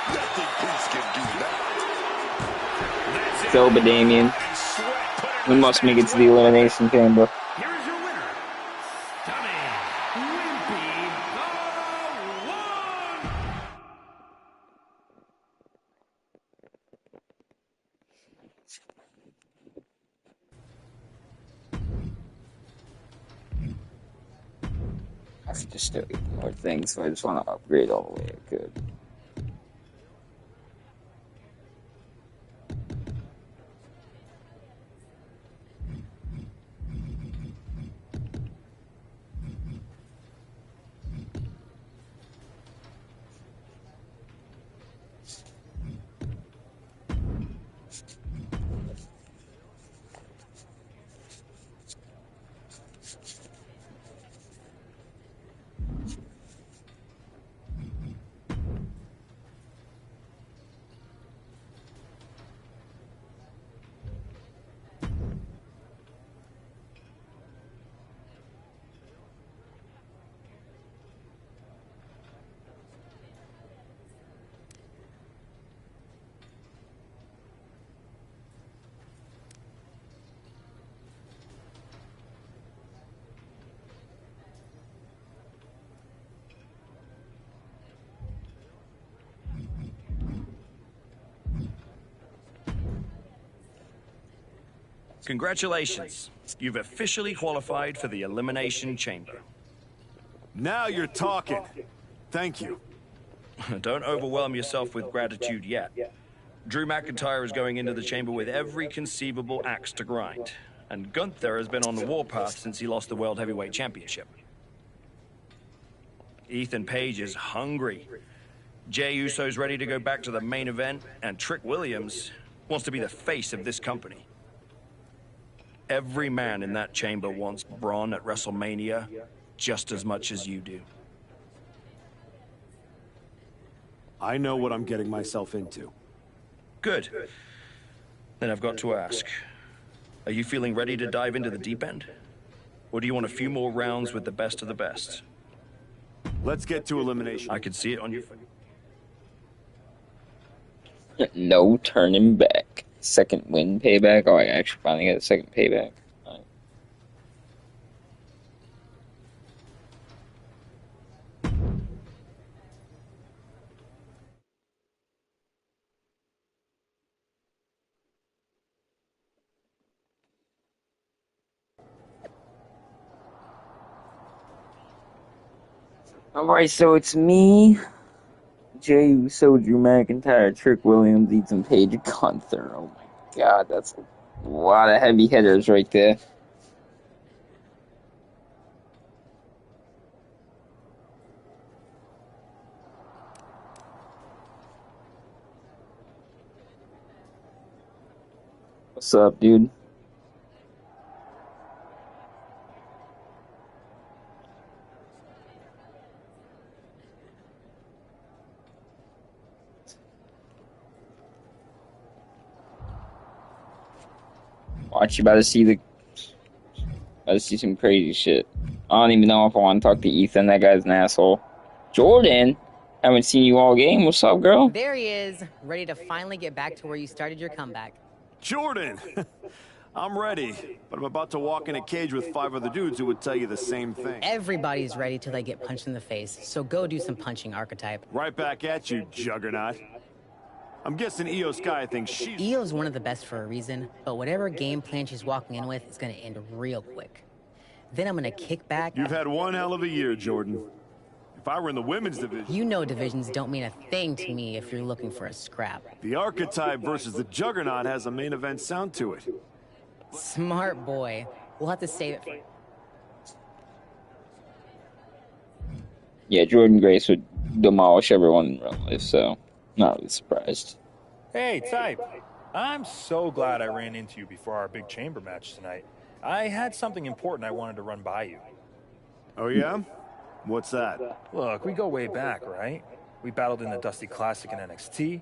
Soba Damien. We must make it to the Elimination Chamber. Here is your winner, Stunning Wimpy the One. I could just do more things, so I just want to upgrade all the way I could. Congratulations. You've officially qualified for the Elimination Chamber. Now you're talking. Thank you. Don't overwhelm yourself with gratitude yet. Drew McIntyre is going into the chamber with every conceivable axe to grind. And Gunther has been on the warpath since he lost the World Heavyweight Championship. Ethan Page is hungry. Jey Uso's ready to go back to the main event, and Trick Williams wants to be the face of this company. Every man in that chamber wants Braun at WrestleMania just as much as you do. I know what I'm getting myself into. Good. Then I've got to ask, are you feeling ready to dive into the deep end? Or do you want a few more rounds with the best of the best? Let's get to elimination. I can see it on your face. No turning back. Second win payback. Oh, I actually finally got a second payback. Right. Alright, so it's me, Jey Uso, Drew McIntyre, Trick Williams, Ethan Page, and Gunther. Oh my god, that's a lot of heavy hitters right there. What's up, dude? Watch, you about to see some crazy shit. I don't even know if I want to talk to Ethan. That guy's an asshole. Jordan, haven't seen you all game. What's up, girl? There he is, ready to finally get back to where you started your comeback. Jordan! I'm ready, but I'm about to walk in a cage with 5 other dudes who would tell you the same thing. Everybody's ready till they get punched in the face, so go do some punching, Archetype. Right back at you, Juggernaut. I'm guessing Io Sky thinks she's... Io's one of the best for a reason, but whatever game plan she's walking in with is gonna end real quick. Then I'm gonna kick back... You've had one hell of a year, Jordan. If I were in the women's division... You know divisions don't mean a thing to me if you're looking for a scrap. The Archetype versus the Juggernaut has a main event sound to it. Smart boy. We'll have to save it for... Yeah, Jordan Grace would demolish everyone in real life, so not really surprised. Hey, Type. I'm so glad I ran into you before our big chamber match tonight. I had something important I wanted to run by you. Oh, yeah? What's that? Look, we go way back, right? We battled in the Dusty Classic in NXT.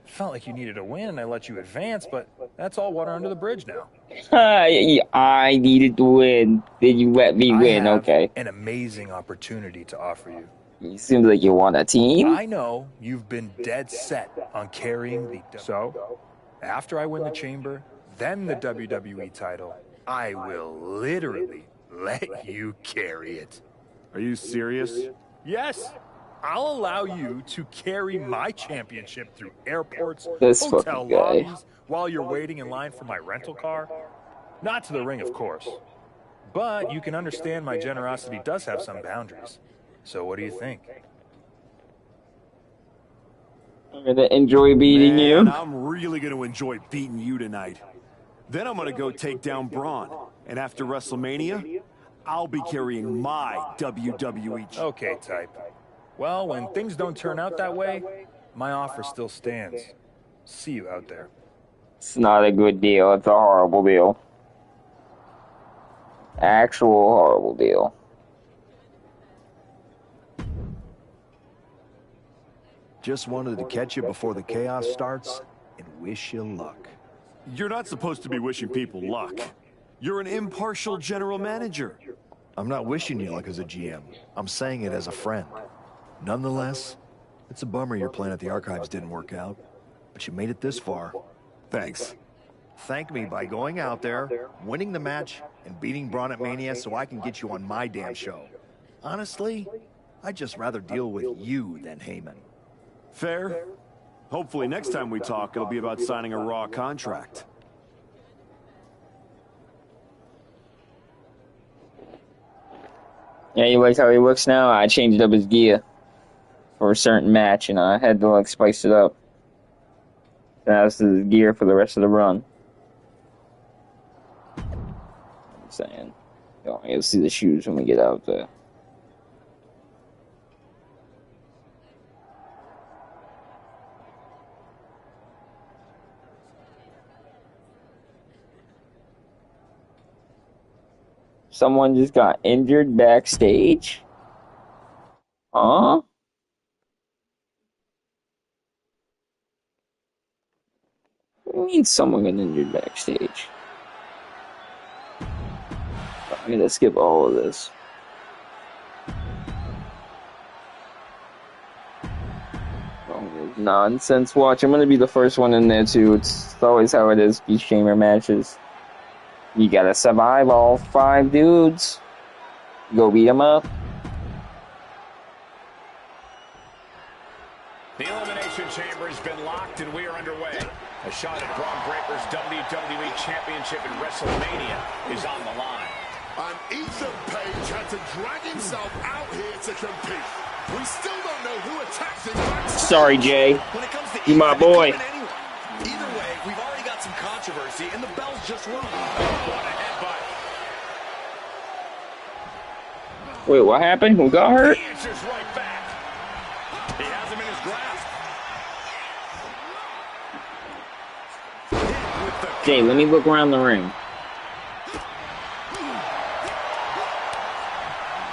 Felt like you needed a win, and I let you advance, but that's all water under the bridge now. I needed to win. Then you let me win, okay. An amazing opportunity to offer you. You seem like you want a team. I know you've been dead set on carrying the... So, after I win the chamber, then the WWE title, I will literally let you carry it. Are you serious? Yes. I'll allow you to carry my championship through airports, This hotel fucking guy. lobbies, while you're waiting in line for my rental car. Not to the ring, of course. But you can understand my generosity does have some boundaries. So what do you think? I'm gonna enjoy beating you. I'm really gonna enjoy beating you tonight. Then I'm gonna go take down Braun. And after WrestleMania, I'll be carrying my WWE. Okay, Type. Well, when things don't turn out that way, my offer still stands. See you out there. It's not a good deal. It's a horrible deal. Actual horrible deal. Just wanted to catch you before the chaos starts and wish you luck. You're not supposed to be wishing people luck. You're an impartial general manager. I'm not wishing you luck as a GM. I'm saying it as a friend. Nonetheless, it's a bummer your plan at the Archives didn't work out, but you made it this far. Thanks. Thank me by going out there, winning the match, and beating Braun at Mania so I can get you on my damn show. Honestly, I'd just rather deal with you than Heyman. Fair. Hopefully next time we talk, it'll be about signing a Raw contract. Yeah, you like how he looks now? I changed up his gear for a certain match, and I had to like spice it up. That's his gear for the rest of the run. I'm saying, you'll see the shoes when we get out there. Someone just got injured backstage? Huh? What do you mean someone got injured backstage? I'm gonna skip all of this. Oh, nonsense watch. I'm gonna be the first one in there too. It's always how it is, these chamber matches. You gotta survive all 5 dudes. Go beat them up. The Elimination Chamber has been locked and we are underway. A shot at Braun Breaker's WWE Championship in WrestleMania is on the line. And Ethan Page had to drag himself out here to compete. We still don't know who attacked him. Sorry, Jay. When it comes to You my boy. either way, we've already got some controversy, and the bell's just rung. What a headbutt. Wait, what happened? Who got hurt? He answers right back. He has him in his grasp. Jay, let me look around the ring.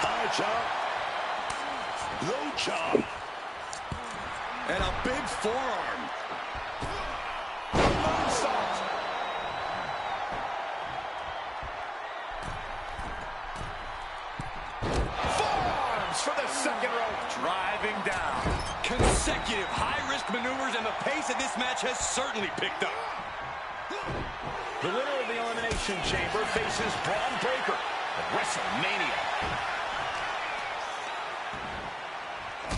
High chop. Low chop. And a big forearm. Forearms for the second rope. Driving down. Consecutive high-risk maneuvers, and the pace of this match has certainly picked up. The winner of the Elimination Chamber faces Braun Breaker at WrestleMania.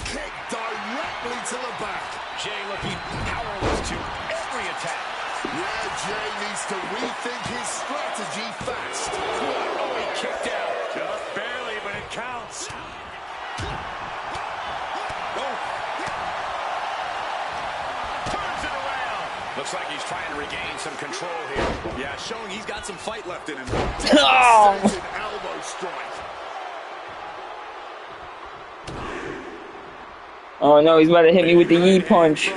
Kick directly to the back. Jay looking powerless to every attack. Yeah, Jay needs to rethink his strategy fast. Oh, he kicked out. Just barely, but it counts. Oh. Turns it around. Looks like he's trying to regain some control here. Yeah, showing he's got some fight left in him. Oh. Elbow strike. Oh no, he's about to hit me with the Yi punch.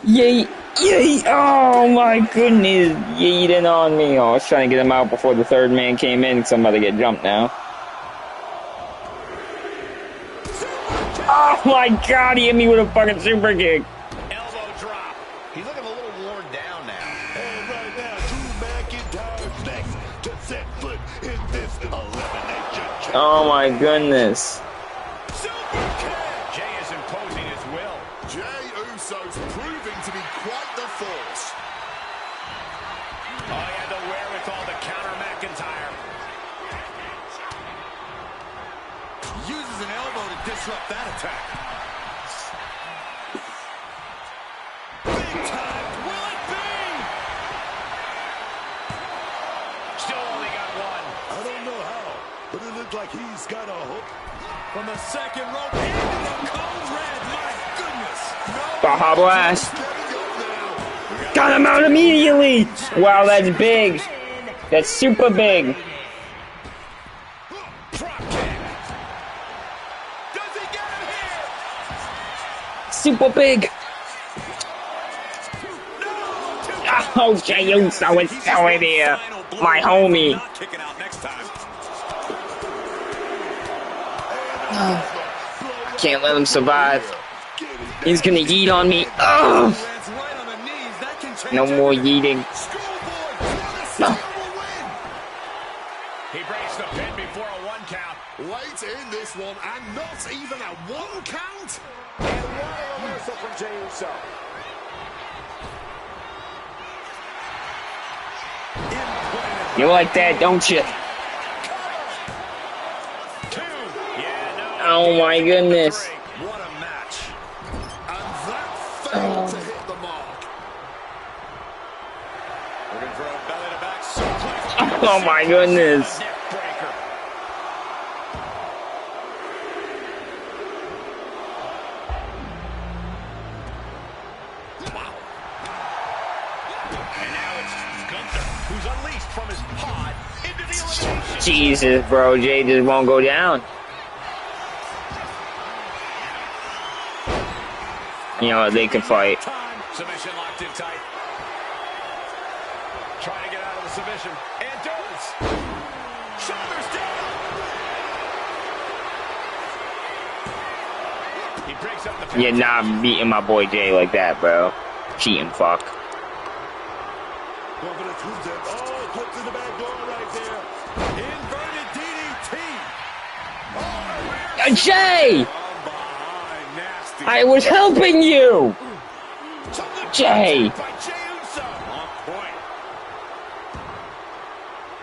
Yay! Yay! Oh my goodness! Yeeting on me. Oh, I was trying to get him out before the third man came in, because I'm about to get jumped now. Oh my god, he hit me with a fucking super kick. Elbow drop. He's looking a little worn down now. And right now, Drew McIntyre's next to set foot in this elimination chamber. Oh my goodness. Jay is imposing his will. Jay Uso's proving to be quite the force. Oh, he had the wherewithal to counter McIntyre. Uses an elbow to disrupt that attack. Big time. Will it be? Still only got one. I don't know how, but it looks like he's got a hook. From the second rope into the code red. My goodness. Baja Blast. Got him out immediately. Wow, that's big. That's super big. Super big. Oh, Jey Uso is still in here. My homie. I can't let him survive. He's gonna yeet on me. Oh! No more yeeting. No. He breaks the pin before a 1 count. Late in this one, and not even a 1 count. And what a reversal from Jey Uso. You like that, don't you? Oh my goodness. What a match. And that failed to hit the mark. Looking for a belly to back suplex. Oh my goodness. Jesus, bro, Jay just won't go down. You know, they can fight. Submission locked in tight. Trying to get out of the submission. And does. Shoulders down. He breaks up the You're not beating my boy Jay like that, bro. Cheating fuck. Over the two-step. Oh, clip to the back door right there. Inverted DDT. Jay! I was helping you! Jay!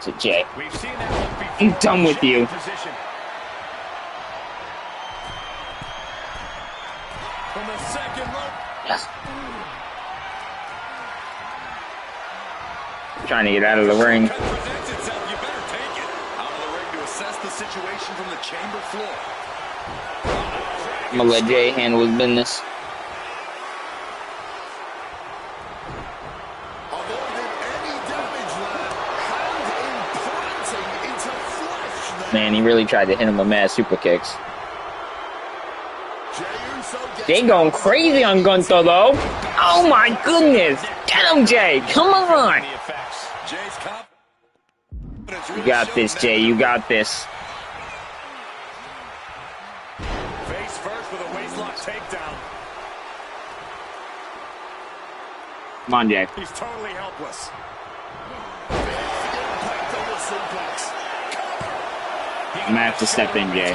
So Jay, I'm done with you. From the second rope. Trying to get out of the ring. Presents itself, you better take it. Out of the ring to assess the situation from the chamber floor. I'm gonna let Jay handle his business. Man, he really tried to hit him with mad super kicks. Jay going crazy on Gunther, though. Oh, my goodness. Get him, Jay. Come on. You got this, Jay. You got this. Face first with a waistlock takedown. Come on, Jay. He's totally helpless. I'm gonna have to step in, Jay.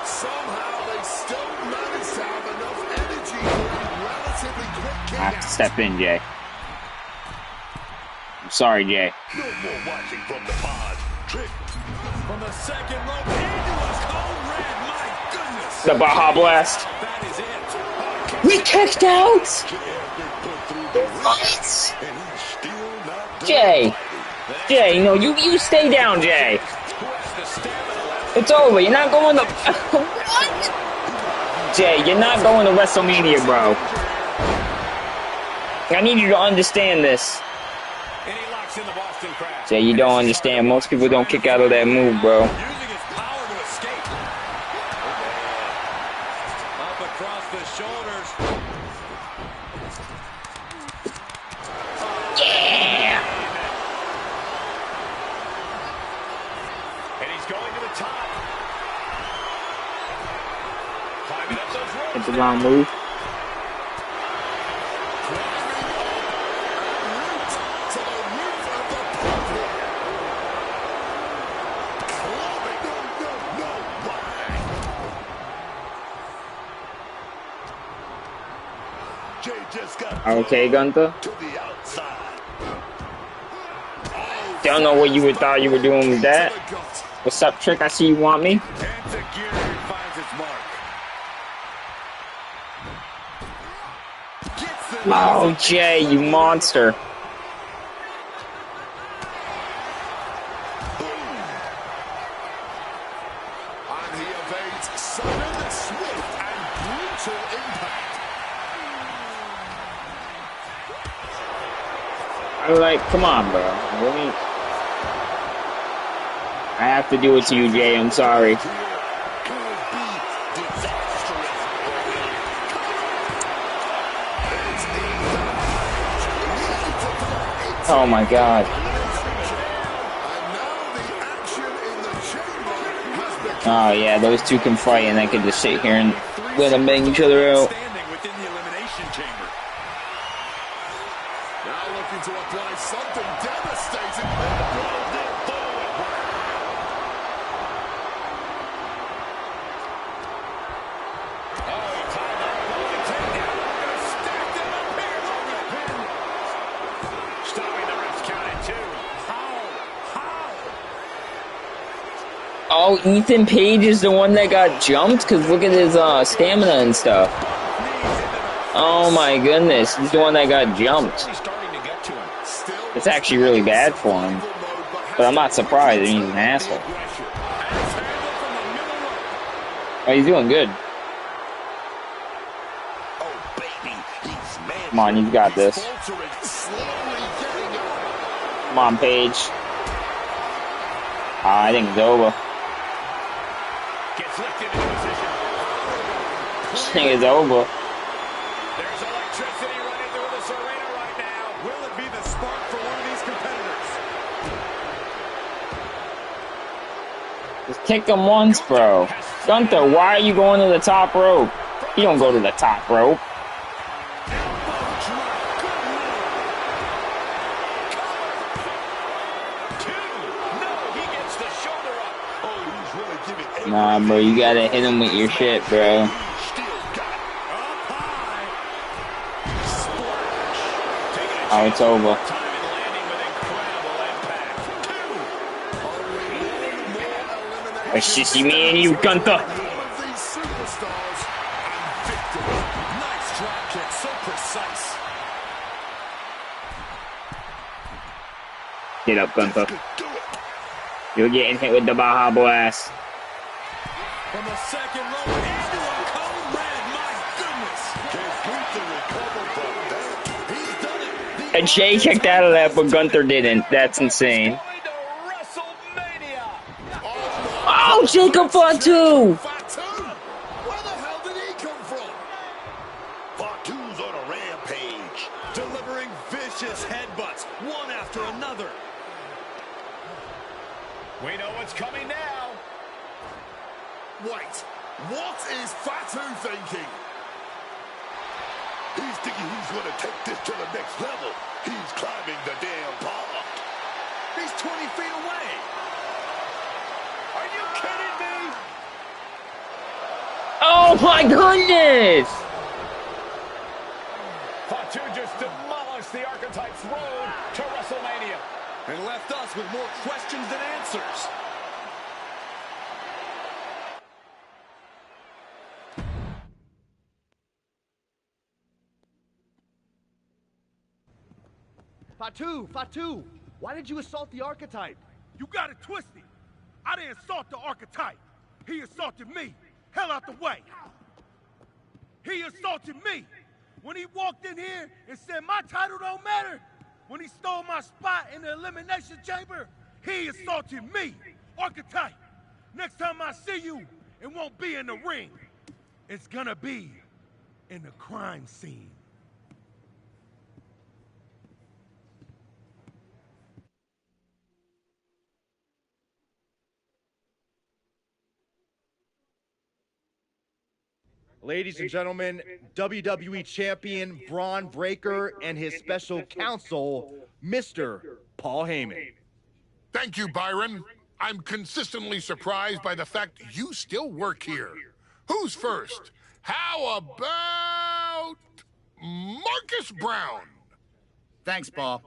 Somehow they still manage to have enough energy for a relatively quick kick. I have to step in, Jay. I'm sorry, Jay. No more watching from the pod. Trick. From the second rope into a cold red. My goodness. The Baja Blast. That is it. We kicked out. What? Jay. Jay, no, you stay down, Jay. It's over. You're not going to... What? Jay, you're not going to WrestleMania, bro. I need you to understand this. Jay, you don't understand. Most people don't kick out of that move, bro. Using his power to escape. Up across the shoulders. Yeah! And he's going to the top. Climbing up those ropes. It's the wrong move. Okay, Gunther. Don't know what you thought you were doing with that. What's up, Trick? I see you want me. Oh, Jay, you monster. And he evades sudden, swift, and brutal impact. I'm like, come on, bro. I have to do it to you, Jay. I'm sorry. Oh my God. Oh yeah, those two can fight and they can just sit here and let them bang each other out. Now looking to apply something devastating. Oh, Ethan Page is the one that got jumped? Because look at his stamina and stuff. Oh my goodness, he's the one that got jumped. It's actually really bad for him. But I'm not surprised. I mean, he's an asshole. Oh, he's doing good. Come on, you've got this. Come on, Paige. I think it's over. I think it's over. There's electricity running through this arena right now. Will it be the spark for one of these competitors? Just kick him once, bro. Gunther, why are you going to the top rope? You don't go to the top rope. Nah, bro, you gotta hit him with your shit, bro. Oh, it's over. It's just me and you, Gunther. Get up, Gunther. You're getting hit with the Baja Blast. From the second rope into a cold red. And Jay kicked out of that, but Gunther didn't. That's insane. Oh, Jacob Fatu! Where the hell did he come from? Fatu's on a rampage. Delivering vicious headbutts, one after another. We know what's coming now. Wait, what is Fatu thinking? He's thinking he's going to take this to the next level. He's climbing the damn pond. He's 20 feet away. Are you kidding me? Oh my goodness! Fatu just demolished the Archetype's road to WrestleMania. And left us with more questions than answers. Fatu, why did you assault the Archetype? You got it twisted. I didn't assault the Archetype. He assaulted me. Hell out the way. He assaulted me. When he walked in here and said my title don't matter, when he stole my spot in the Elimination Chamber, he assaulted me. Archetype, next time I see you, it won't be in the ring. It's gonna be in the crime scene. Ladies and gentlemen, WWE Champion Braun Breaker and his special counsel, Mr. Paul Heyman. Thank you, Byron. I'm consistently surprised by the fact you still work here. Who's first? How about Marcus Brown? Thanks, Paul.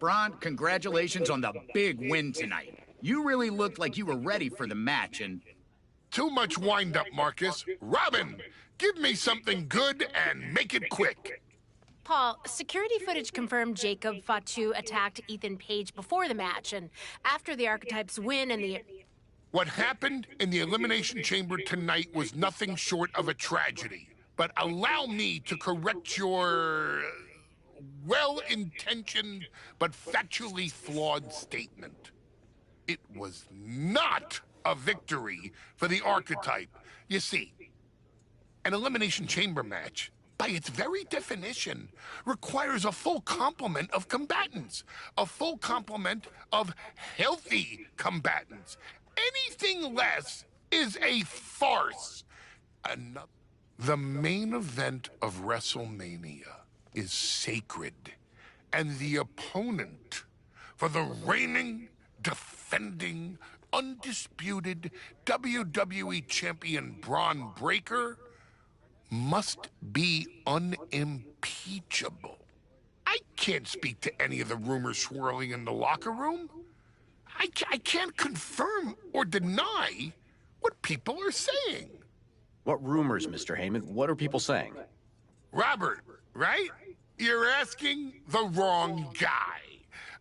Braun, congratulations on the big win tonight. You really looked like you were ready for the match, and... Too much wind-up, Marcus. Robin, give me something good and make it quick. Paul, security footage confirmed Jacob Fatu attacked Ethan Page before the match and after the Archetypes win and the... What happened in the Elimination Chamber tonight was nothing short of a tragedy. But allow me to correct your well-intentioned but factually flawed statement. It was not a victory for the Archetype. You see, an Elimination Chamber match, by its very definition, requires a full complement of combatants. A full complement of healthy combatants. Anything less is a farce. The main event of WrestleMania is sacred, and the opponent for the reigning, defending, undisputed WWE Champion Braun Breaker must be unimpeachable. I can't speak to any of the rumors swirling in the locker room. I can't confirm or deny what people are saying. What rumors, Mr. Heyman? What are people saying? Robert, right? You're asking the wrong guy.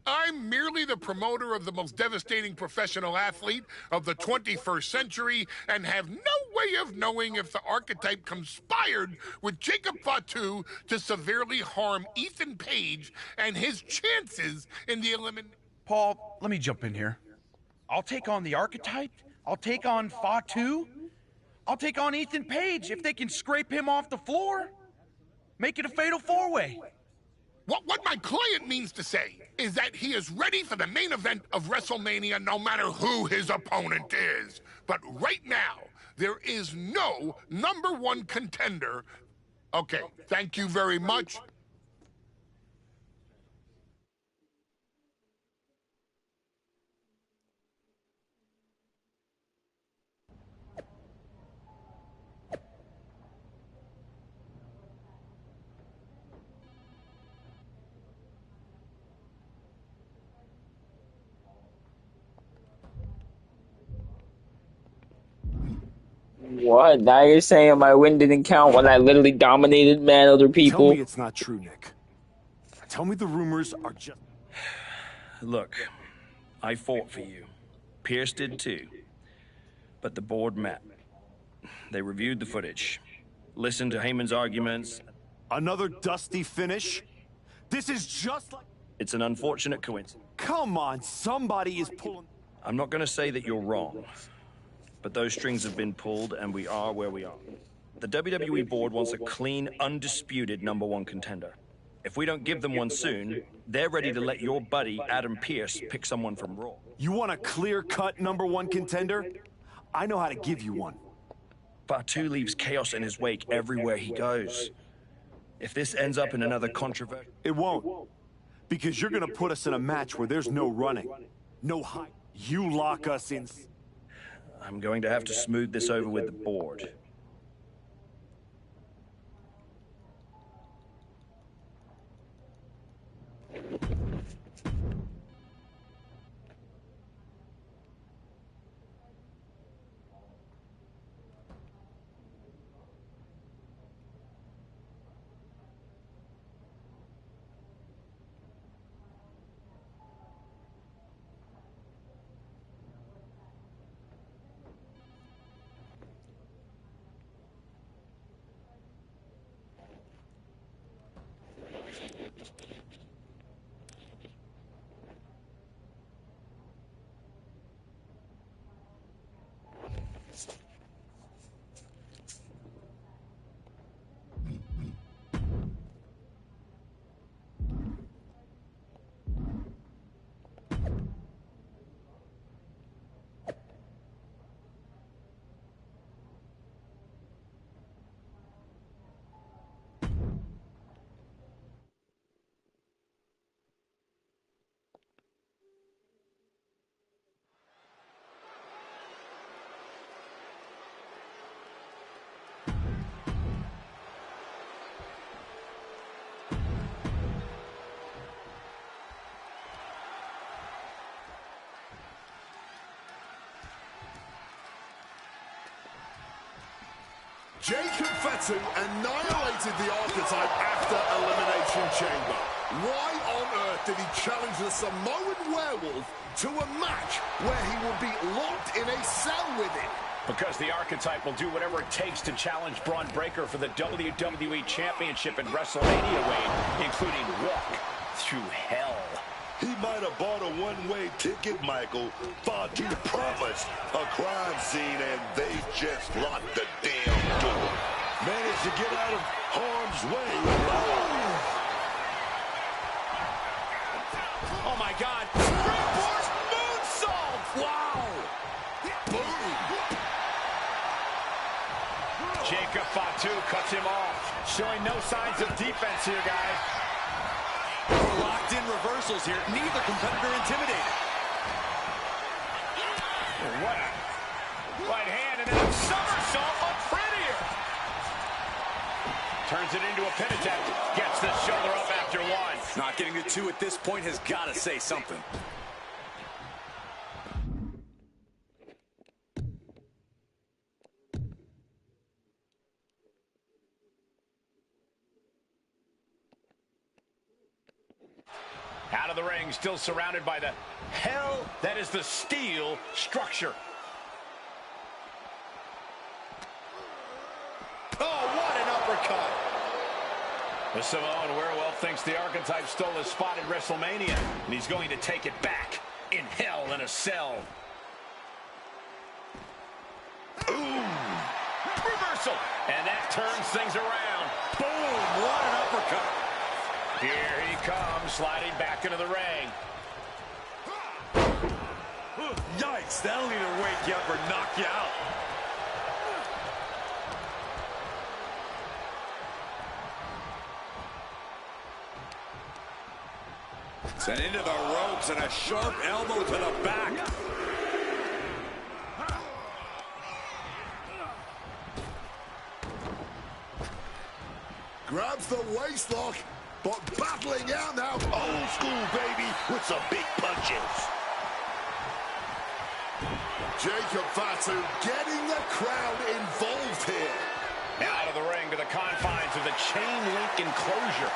I'm merely the promoter of the most devastating professional athlete of the 21st century and have no way of knowing if the Archetype conspired with Jacob Fatu to severely harm Ethan Page and his chances in the elimination. Paul, let me jump in here. I'll take on the Archetype. I'll take on Fatu. I'll take on Ethan Page if they can scrape him off the floor. Make it a fatal four-way. What my client means to say is that he is ready for the main event of WrestleMania no matter who his opponent is. But right now, there is no #1 contender. Okay, thank you very much. What? Now you're saying my win didn't count when I literally dominated other people? Tell me it's not true, Nick. Tell me the rumors are just... Look, I fought for you. Pierce did too. But the board met. They reviewed the footage, listened to Heyman's arguments. Another dusty finish? This is just like... It's an unfortunate coincidence. Come on, somebody is pulling... I'm not going to say that you're wrong, but those strings have been pulled and we are where we are. The WWE board wants a clean, undisputed #1 contender. If we don't give them one soon, they're ready to let your buddy, Adam Pearce, pick someone from Raw. You want a clear-cut #1 contender? I know how to give you one. Fatu leaves chaos in his wake everywhere he goes. If this ends up in another controversy... It won't. Because you're gonna put us in a match where there's no running, no hide. You lock us in... I'm going to have to smooth this over with the board. Jacob Fatu annihilated the Archetype after Elimination Chamber. Why on earth did he challenge the Samoan Werewolf to a match where he will be locked in a cell with him? Because the Archetype will do whatever it takes to challenge Braun Breaker for the WWE Championship at WrestleMania, Wade, including walk through hell. He might have bought a one-way ticket, Michael. Fatu promised a crime scene, and they just locked the damn door. Managed to get out of harm's way. Oh, my God. Springboard moonsault! Wow! Boom! Jacob Fatu cuts him off. Showing no signs of defense here, guys. Locked in reversals here. Neither competitor intimidated. What a right hand and then a somersault up prettier. Turns it into a pin attempt. Gets the shoulder up after one. Not getting to two at this point has got to say something. Out of the ring, still surrounded by the hell that is the steel structure. Oh, what an uppercut. The Samoan Werewolf thinks the Archetype stole his spot at WrestleMania, and he's going to take it back in Hell in a Cell. Ooh. Reversal. And that turns things around. Boom, what an uppercut. Here he comes, sliding back into the ring. Yikes, that'll either wake you up or knock you out. Sent into the ropes and a sharp elbow to the back. Grabs the waistlock, but battling out now. Old school, baby, with some big punches. Jacob Fatu getting the crowd involved here. Out of the ring to the confines of the chain link enclosure.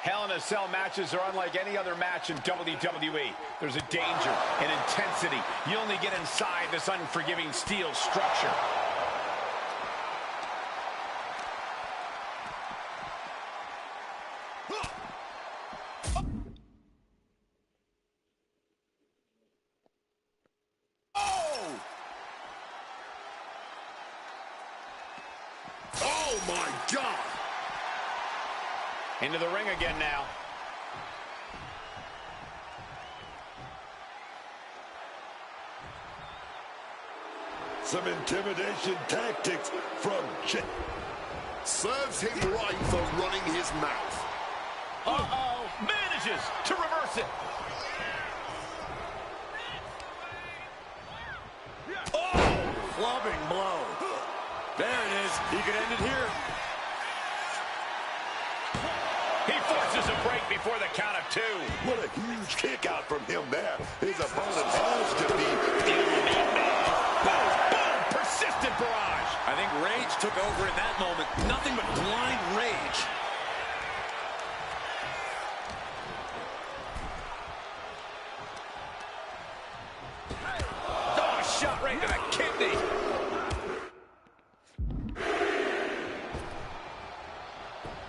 Hell in a in a Cell matches are unlike any other match in WWE. There's a danger, an intensity. You only get inside this unforgiving steel structure. Oh, my God! Into the ring again now. Some intimidation tactics from Jake. Serves him right for running his mouth. Uh-oh, manages to reverse it. Oh, clubbing blow. There it is. He could end it here. He forces a break before the count of 2. What a huge kick out from him there. His opponent has to be boom, boom, persistent barrage. I think rage took over in that moment. Nothing but blind rage. Oh, shot right to the kidney.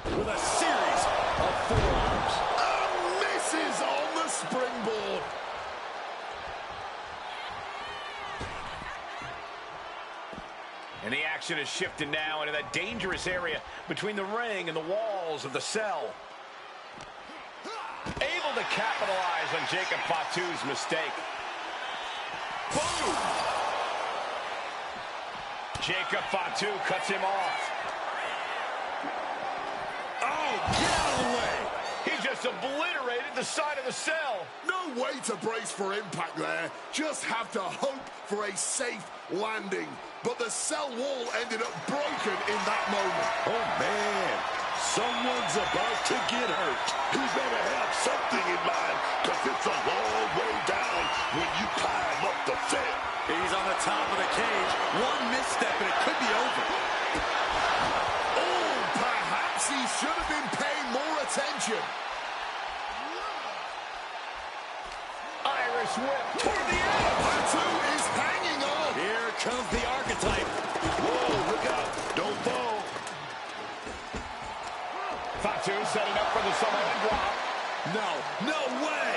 With a series of forearms. Misses on the springboard. And the action is shifted now into that dangerous area between the ring and the walls of the cell. Able to capitalize on Jacob Fatu's mistake. Boom! Jacob Fatu cuts him off. Oh, get out of the way! He just obliterated the side of the cell. No way to brace for impact there. Just have to hope for a safe landing. But the cell wall ended up broken in that moment. Oh, man. Someone's about to get hurt. He better have something in mind, because it's a long way down when you climb up the fence. He's on the top of the cage. One misstep and it could be over. Oh, perhaps he should have been paying more attention. Irish whip toward the end. Fatu is hanging on. Here comes the archetype. Whoa, look out. Don't fall. Fatu setting up for the Samoan drop. No way.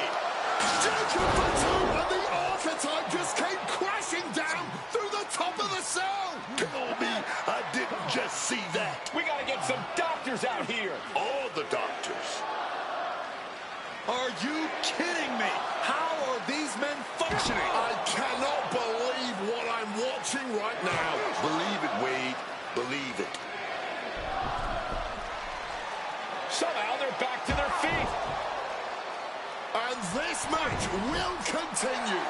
Jacob Fatu and the archetype just came crashing down through the top of the cell. Tell me I didn't just see that. We got to get some doctors out here. All the doctors. Are you kidding me? How are these men functioning? I cannot believe what I'm watching right now. Believe it, Wade. Believe it. Somehow they're back to their feet. And this match will continue.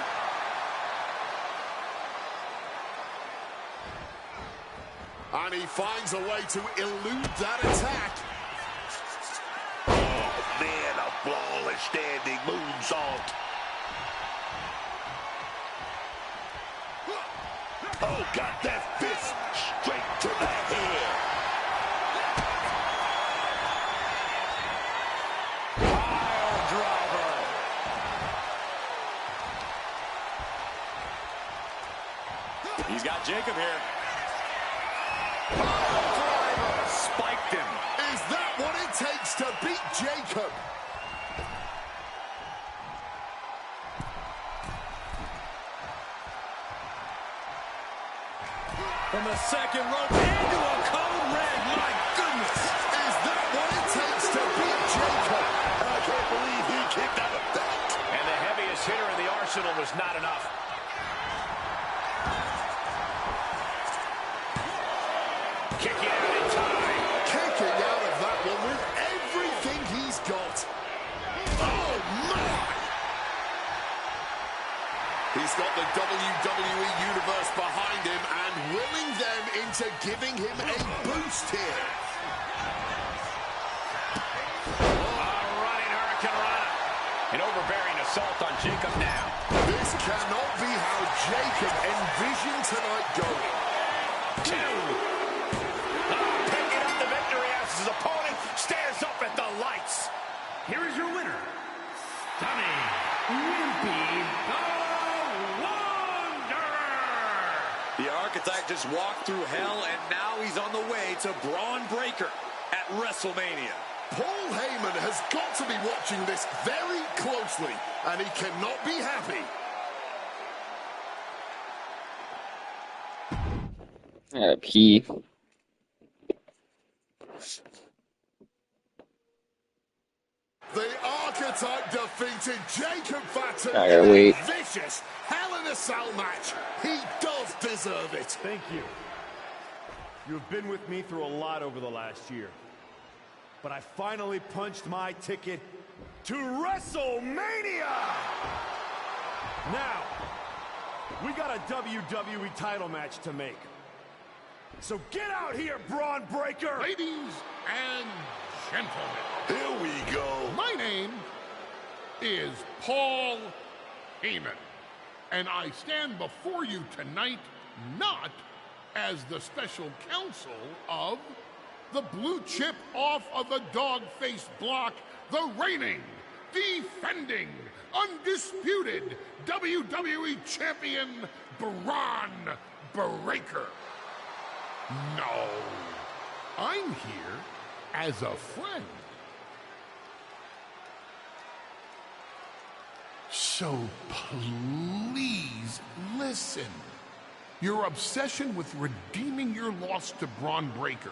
And he finds a way to elude that attack. Oh, man, a flawless standing moonsault. Oh, got that fist straight to the head. Pile driver. He's got Jacob here. Pile driver. Spiked him. Is that what it takes to beat Jacob? From the second rope into a code red. My goodness. Is that what it takes to beat Jacob? I can't believe he kicked out of that. And the heaviest hitter in the arsenal was not enough. Kicking out in time. Kicking out of that one with everything he's got. Oh, my! He's got the WWE Universe behind him and willing them into giving him a boost here. Running Hurricane Rana. An overbearing assault on Jacob now. This cannot be how Jacob envisioned tonight going. 2. Picking up the victory as his opponent stares up at the lights. Here winner, stunning, Wimpy the Wanderer. The Archetype just walked through hell, and now he's on the way to Braun Breaker at WrestleMania. Paul Heyman has got to be watching this very closely, and he cannot be happy. I gotta pee. The Archetype defeated Jacob Fatu I gotta in a wait. vicious Hell in a Cell match. He does deserve it. Thank you. You have been with me through a lot over the last year. But I finally punched my ticket to WrestleMania! Now, we got a WWE title match to make. So get out here, Braun Breaker! Ladies and gentlemen. Here we go. My name is Paul Heyman, and I stand before you tonight not as the special counsel of the blue chip off of the dog-faced block, the reigning, defending, undisputed WWE Champion Braun Breaker. No, I'm here as a friend. So please listen. Your obsession with redeeming your loss to Braun Breaker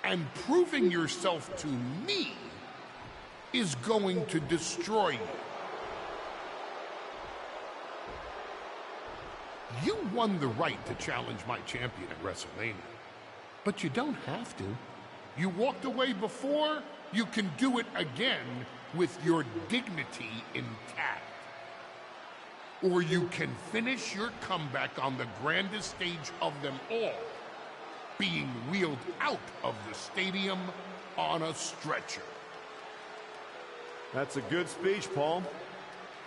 and proving yourself to me is going to destroy you. You won the right to challenge my champion at WrestleMania, but you don't have to. You walked away before, you can do it again with your dignity intact. Or you can finish your comeback on the grandest stage of them all, being wheeled out of the stadium on a stretcher. That's a good speech, Paul.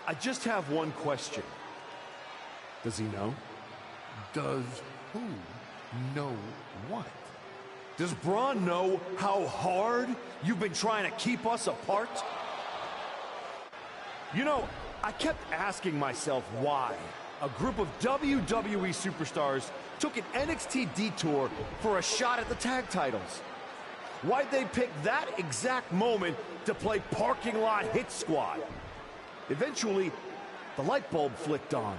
I just have one question. Does he know? Does who know what? Does Braun know how hard you've been trying to keep us apart? You know, I kept asking myself why a group of WWE superstars took an NXT detour for a shot at the tag titles. Why'd they pick that exact moment to play parking lot hit squad? Eventually, the light bulb flicked on.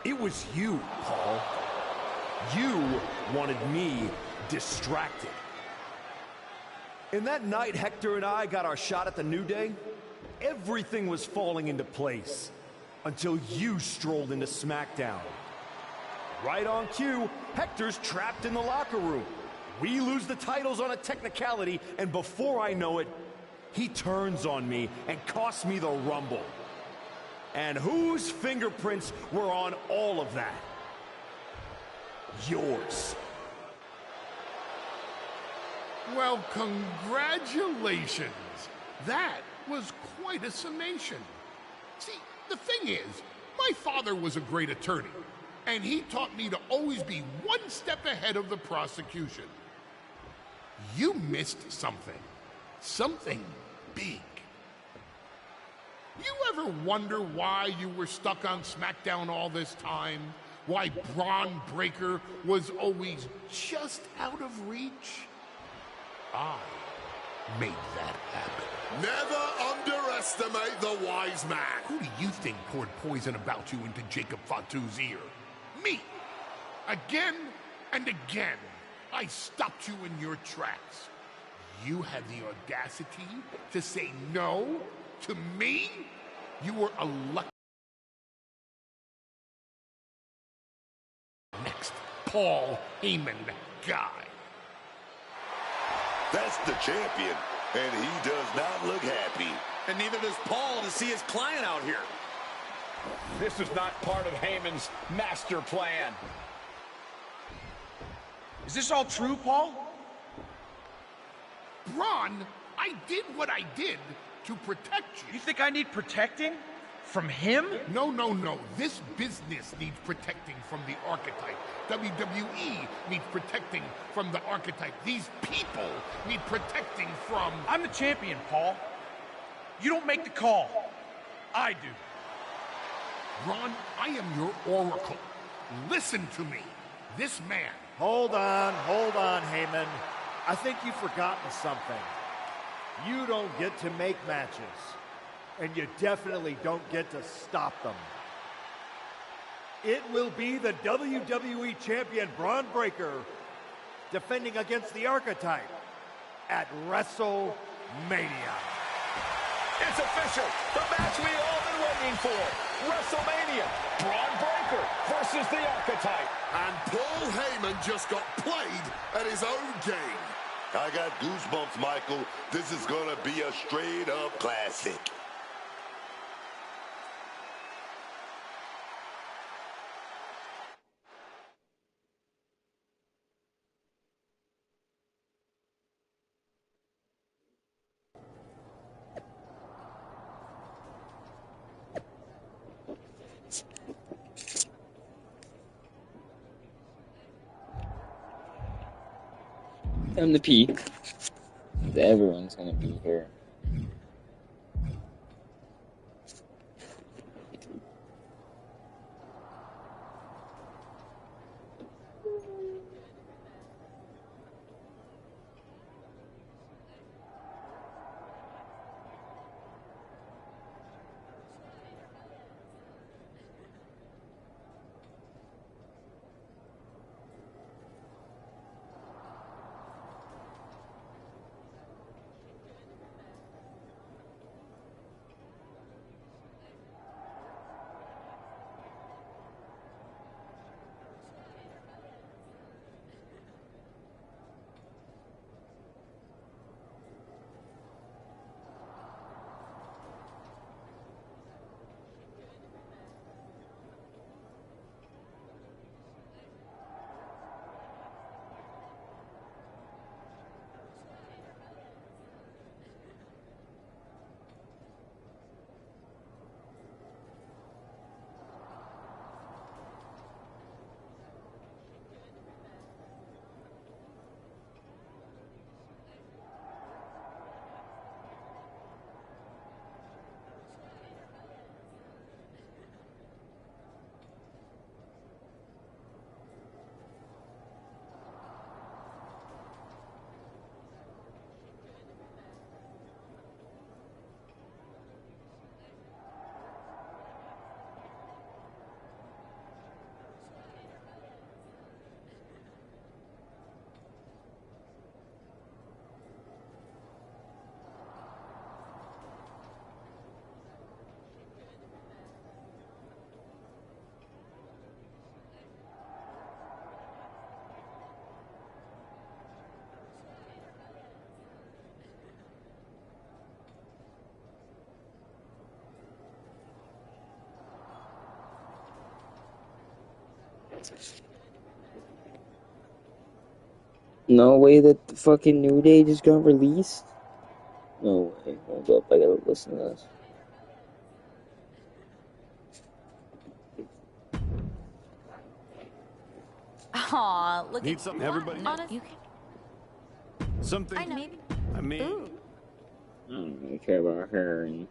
It was you, Paul. You wanted me distracted. And that night Hector and I got our shot at the New Day, everything was falling into place until you strolled into SmackDown. Right on cue, Hector's trapped in the locker room. We lose the titles on a technicality, and before I know it, he turns on me and costs me the Rumble. And whose fingerprints were on all of that? Yours. Well, congratulations. That was quite a summation. See, the thing is, my father was a great attorney, and he taught me to always be one step ahead of the prosecution. You missed something. Something big. You ever wonder why you were stuck on SmackDown all this time? Why Braun Breaker was always just out of reach? I made that happen. Never underestimate the wise man. Who do you think poured poison about you into Jacob Fatu's ear? Me. Again and again, I stopped you in your tracks. You had the audacity to say no to me? You were a lucky... Next, Paul Heyman guy. That's the champion, and he does not look happy. And neither does Paul to see his client out here. This was not part of Heyman's master plan. Is this all true, Paul? Braun, I did what I did to protect you. You think I need protecting? From him? No, no, no. This business needs protecting from the Archetype. WWE needs protecting from the Archetype. These people need protecting from... I'm the champion, Paul. You don't make the call. I do. Ron, I am your oracle. Listen to me. This man. Hold on, Heyman. I think you've forgotten something. You don't get to make matches. And you definitely don't get to stop them. It will be the WWE Champion Braun Breaker defending against the Archetype at WrestleMania. It's official. The match we all been waiting for. WrestleMania. Braun Breaker versus the Archetype. And Paul Heyman just got played at his own game. I got goosebumps, Michael. This is gonna be a straight-up classic. Time to pee. Everyone's gonna be here. No way that the fucking New Day just got released? No way. Hold up, I gotta listen to this. Aw, look Need at something, everybody? Honest, Something. I know. Maybe. I mean, Ooh. I don't really care about her and...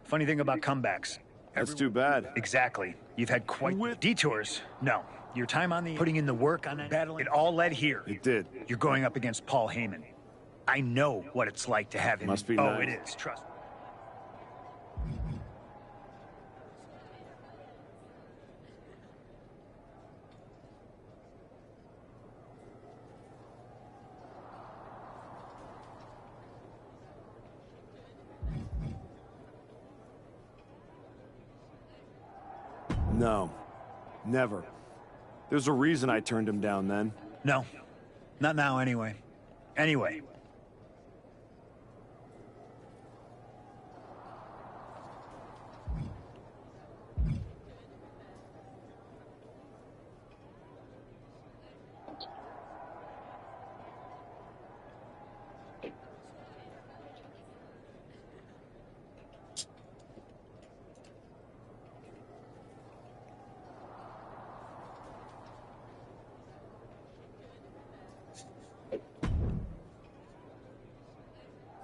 Funny thing about comebacks. That's too bad. Exactly. You've had quite detours. No. Your time on the putting in the work on that battle, it all led here. It did. You're going up against Paul Heyman. I know what it's like to have him. Must be Oh, nice. it is. Trust me. No. Never. There's a reason I turned him down then. No. Not now, anyway. Anyway.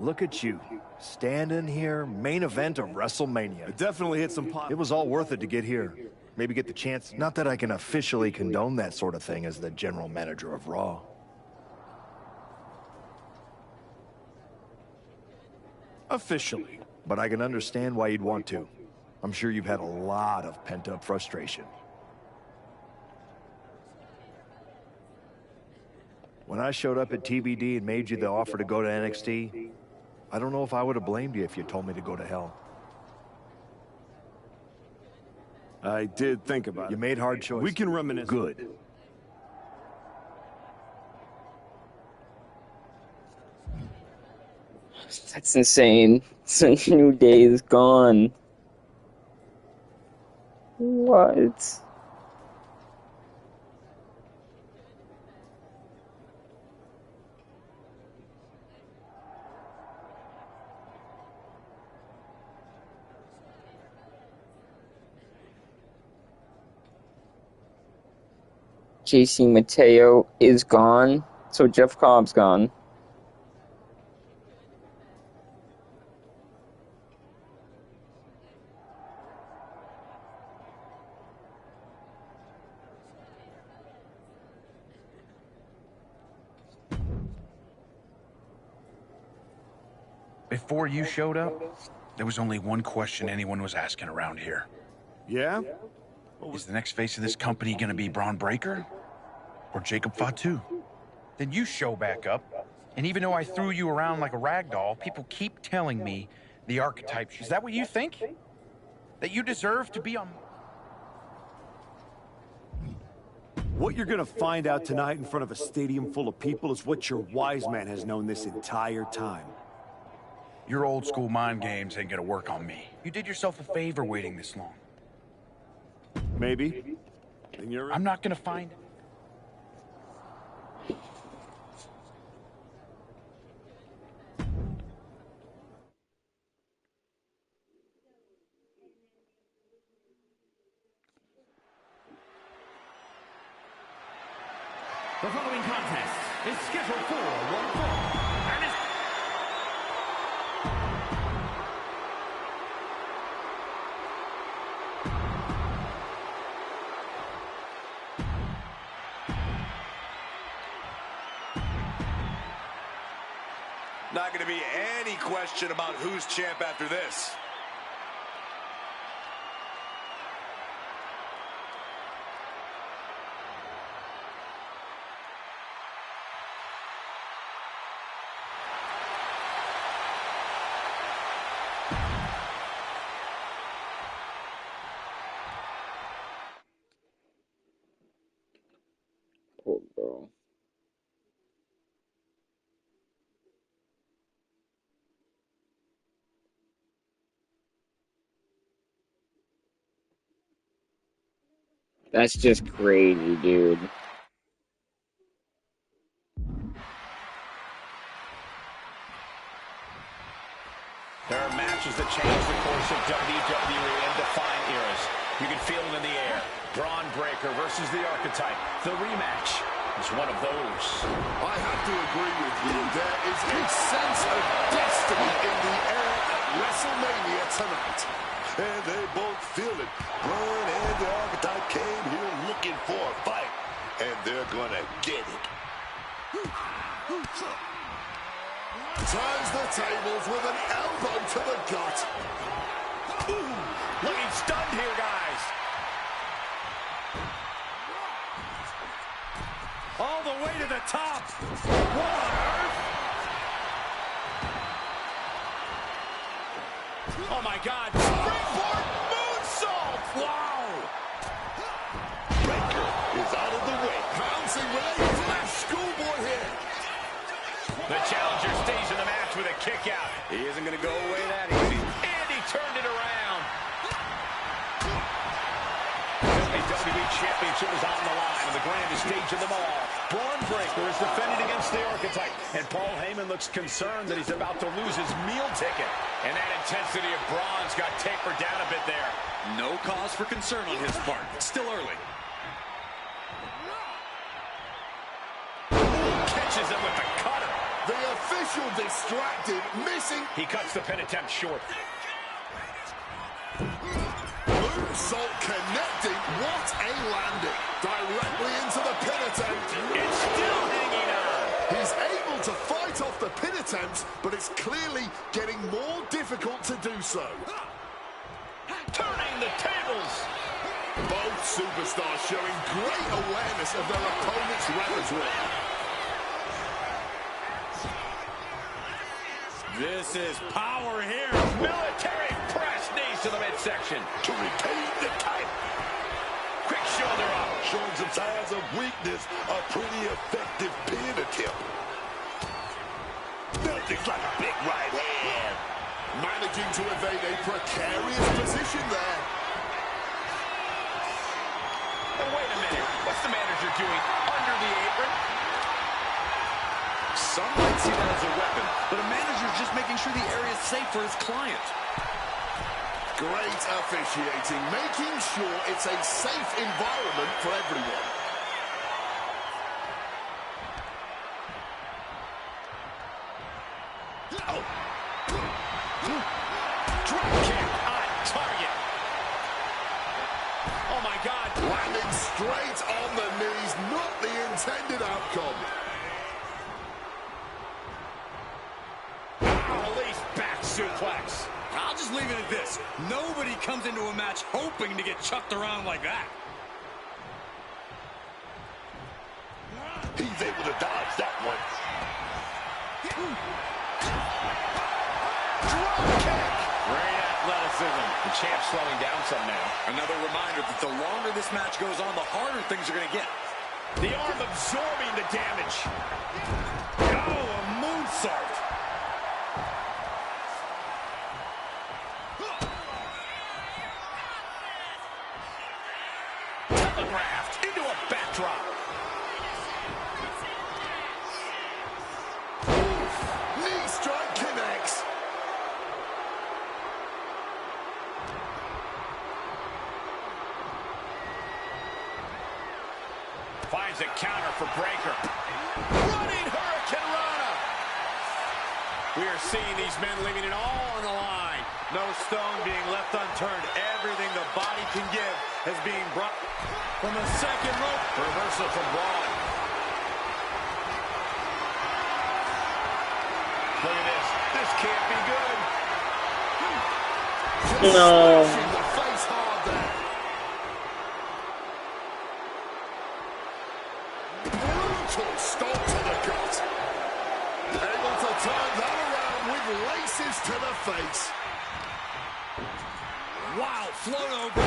Look at you, standing here, main event of WrestleMania. It definitely hit some pop. It was all worth it to get here. Maybe get the chance. Not that I can officially condone that sort of thing as the general manager of Raw. Officially. But I can understand why you'd want to. I'm sure you've had a lot of pent-up frustration. When I showed up at TBD and made you the offer to go to NXT, I don't know if I would have blamed you if you told me to go to hell. I did think about it. You made hard choices. We can reminisce. Good. That's insane. So New Day is gone. What? JC Mateo is gone, so Jeff Cobb's gone. Before you showed up, there was only one question anyone was asking around here. Yeah? Is the next face of this company gonna be Braun Breaker or Jacob Fatu? Then you show back up, and even though I threw you around like a rag doll, people keep telling me the archetype. Is that what you think? That you deserve to be on... What you're gonna find out tonight in front of a stadium full of people is what your wise man has known this entire time. Your old school mind games ain't gonna work on me. You did yourself a favor waiting this long. Maybe. I'm not gonna find... The following contest is scheduled for one fall and is... Not going to be any question about who's champ after this. Poor girl. That's just crazy, dude. There are matches that change the course of WWE and define eras. You can feel them in the air. Braun Breaker versus the Archetype. The rematch is one of those. I have to agree with you. There is a sense of destiny in the air at WrestleMania tonight. And they both feel it. Braun and the Archetype came here looking for a fight. And they're gonna get it. Turns the tables with an elbow to the gut. Ooh, looking stunned here, guys. All the way to the top. What on earth? Oh, my God. Springboard moonsault. Wow. Breaker is out of the way. Pouncing with a flash schoolboy here. The challenger stays in the match with a kick out. He isn't going to go away that easy. And he turned it around. The WWE Championship is on the line on the grandest stage of them all. Braun Breaker is defending against the Archetype. And Paul Heyman looks concerned that he's about to lose his meal ticket. And that intensity of Braun's got tapered down a bit there. No cause for concern on his part. It's still early. Catches him with the cutter. The official distracted, missing. He cuts the pin attempt short. Moonsault connecting. What a landing. Directly into the pin attempt. It's still hanging on. He's able to fight off the pin attempts, but it's clearly getting more difficult to do so. Turning the tables. Both superstars showing great awareness of their opponent's repertoire. This is power here. Military press knees to the midsection. To retain the title. Quick shoulder up. Showing some signs of weakness. A pretty effective pin attempt. Nothing's like a big right hand. Managing to evade a precarious position there. Oh, wait a minute. What's the manager doing under the apron? Some might see that as a weapon, but a manager's just making sure the area is safe for his client. Great officiating, making sure it's a safe environment for everyone. Oh. Drop kick on target. Oh, my God. Landing straight on the knees, not the intended outcome. Release back suplex. I'll just leave it at this. Nobody comes into a match hoping to get chucked around like that. He's able to dodge that one. Drop kick. Great athleticism. The champ's slowing down some now. Another reminder that the longer this match goes on, the harder things are going to get. The arm absorbing the damage. Oh, a moonsault. Telegraphed into a backdrop. Knee strike connects. Finds a counter for Breaker. Running Hurricane Rana. We are seeing these men leaving it all on the line. No stone being left unturned. Everything the body can give is being brought from the second rope. Reversal from Braun. Look at this. This can't be good. No. The face hard there. Brutal stop to the gut. Able to turn that around with laces to the face. Wow, float over.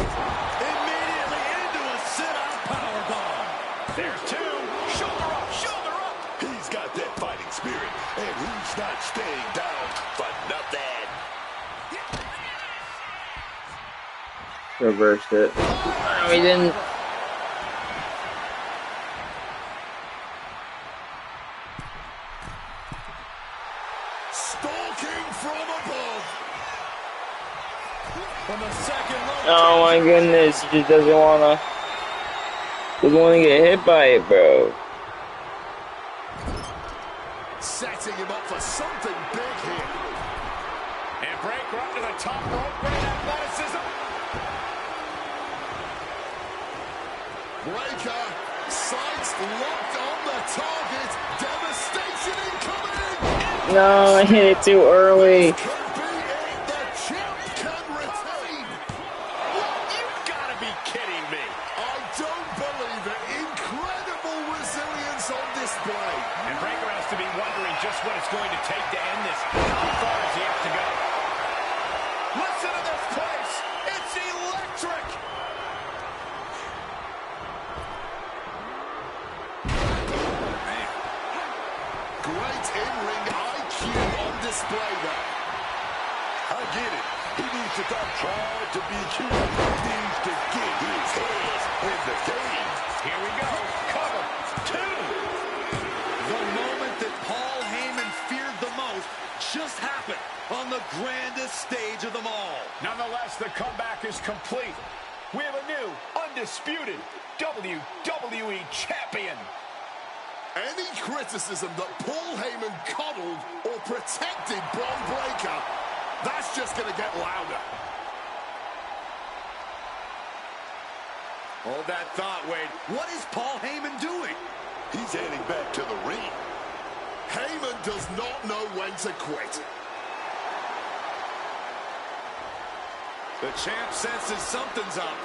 Immediately into a sit-out powerbomb. There's two. Shoulder up, shoulder up. He's got that fighting spirit, and he's not staying down for nothing. Reversed it. No, he didn't. Stalking from above. From the second rope. Oh my goodness, he just doesn't wanna get hit by it, bro. Setting him up for something big here. And Breaker up to the top rope. Great athleticism. Breaker, sights locked on the target. Devastation incoming. No, I hit it too early. Could be it. The champ can retain. You've got to be kidding me. I don't believe it. Incredible resilience on display. And Breaker has to be wondering just what it's going to take to end this. How far does he have to go? Listen to this place. It's electric. Man. Great in-ring IQ on display there. I get it. He needs to stop trying to be cute. He needs to get his hands in the game. Here we go. Cover. Two. The moment that Paul Heyman feared the most just happened on the grandest stage of them all. Nonetheless, the comeback is complete. We have a new, undisputed WWE Champion. Any criticism that Paul Heyman coddled or protected Bron Breakker, that's just going to get louder. Hold that thought, Wade. What is Paul Heyman doing? He's heading back to the ring. Heyman does not know when to quit. The champ senses something's up.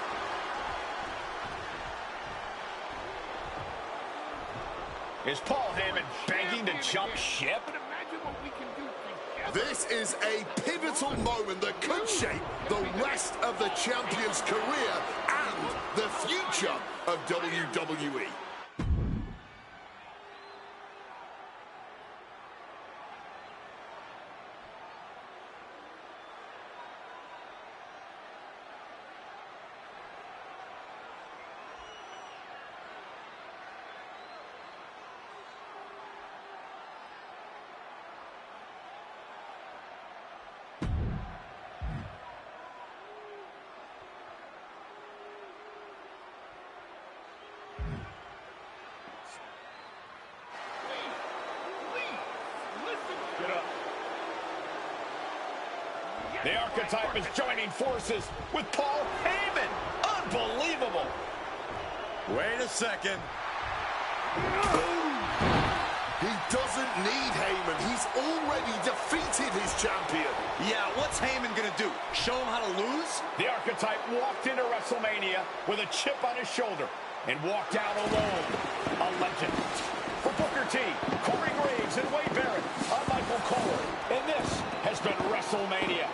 Is Paul Heyman begging to jump ship? This is a pivotal moment that could shape the rest of the champion's career and the future of WWE. The Archetype is joining forces with Paul Heyman. Unbelievable. Wait a second. He doesn't need Heyman. He's already defeated his champion. Yeah, what's Heyman gonna do? Show him how to lose? The Archetype walked into WrestleMania with a chip on his shoulder and walked out alone. A legend. For Booker T, Corey Graves, and Wade Barrett, I'm Michael Cole, and this has been WrestleMania.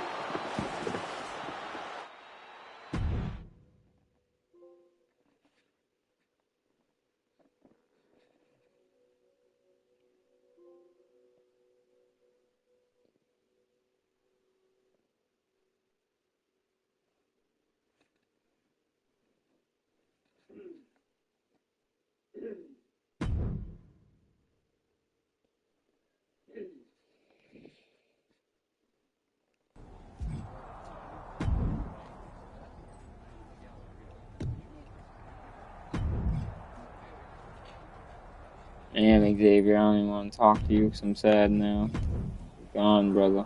Damn, Xavier, I don't even want to talk to you because I'm sad now. You're gone, brother.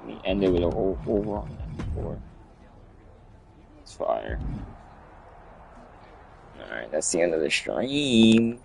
We ended with a whole over on that before. It's fire. Alright, that's the end of the stream.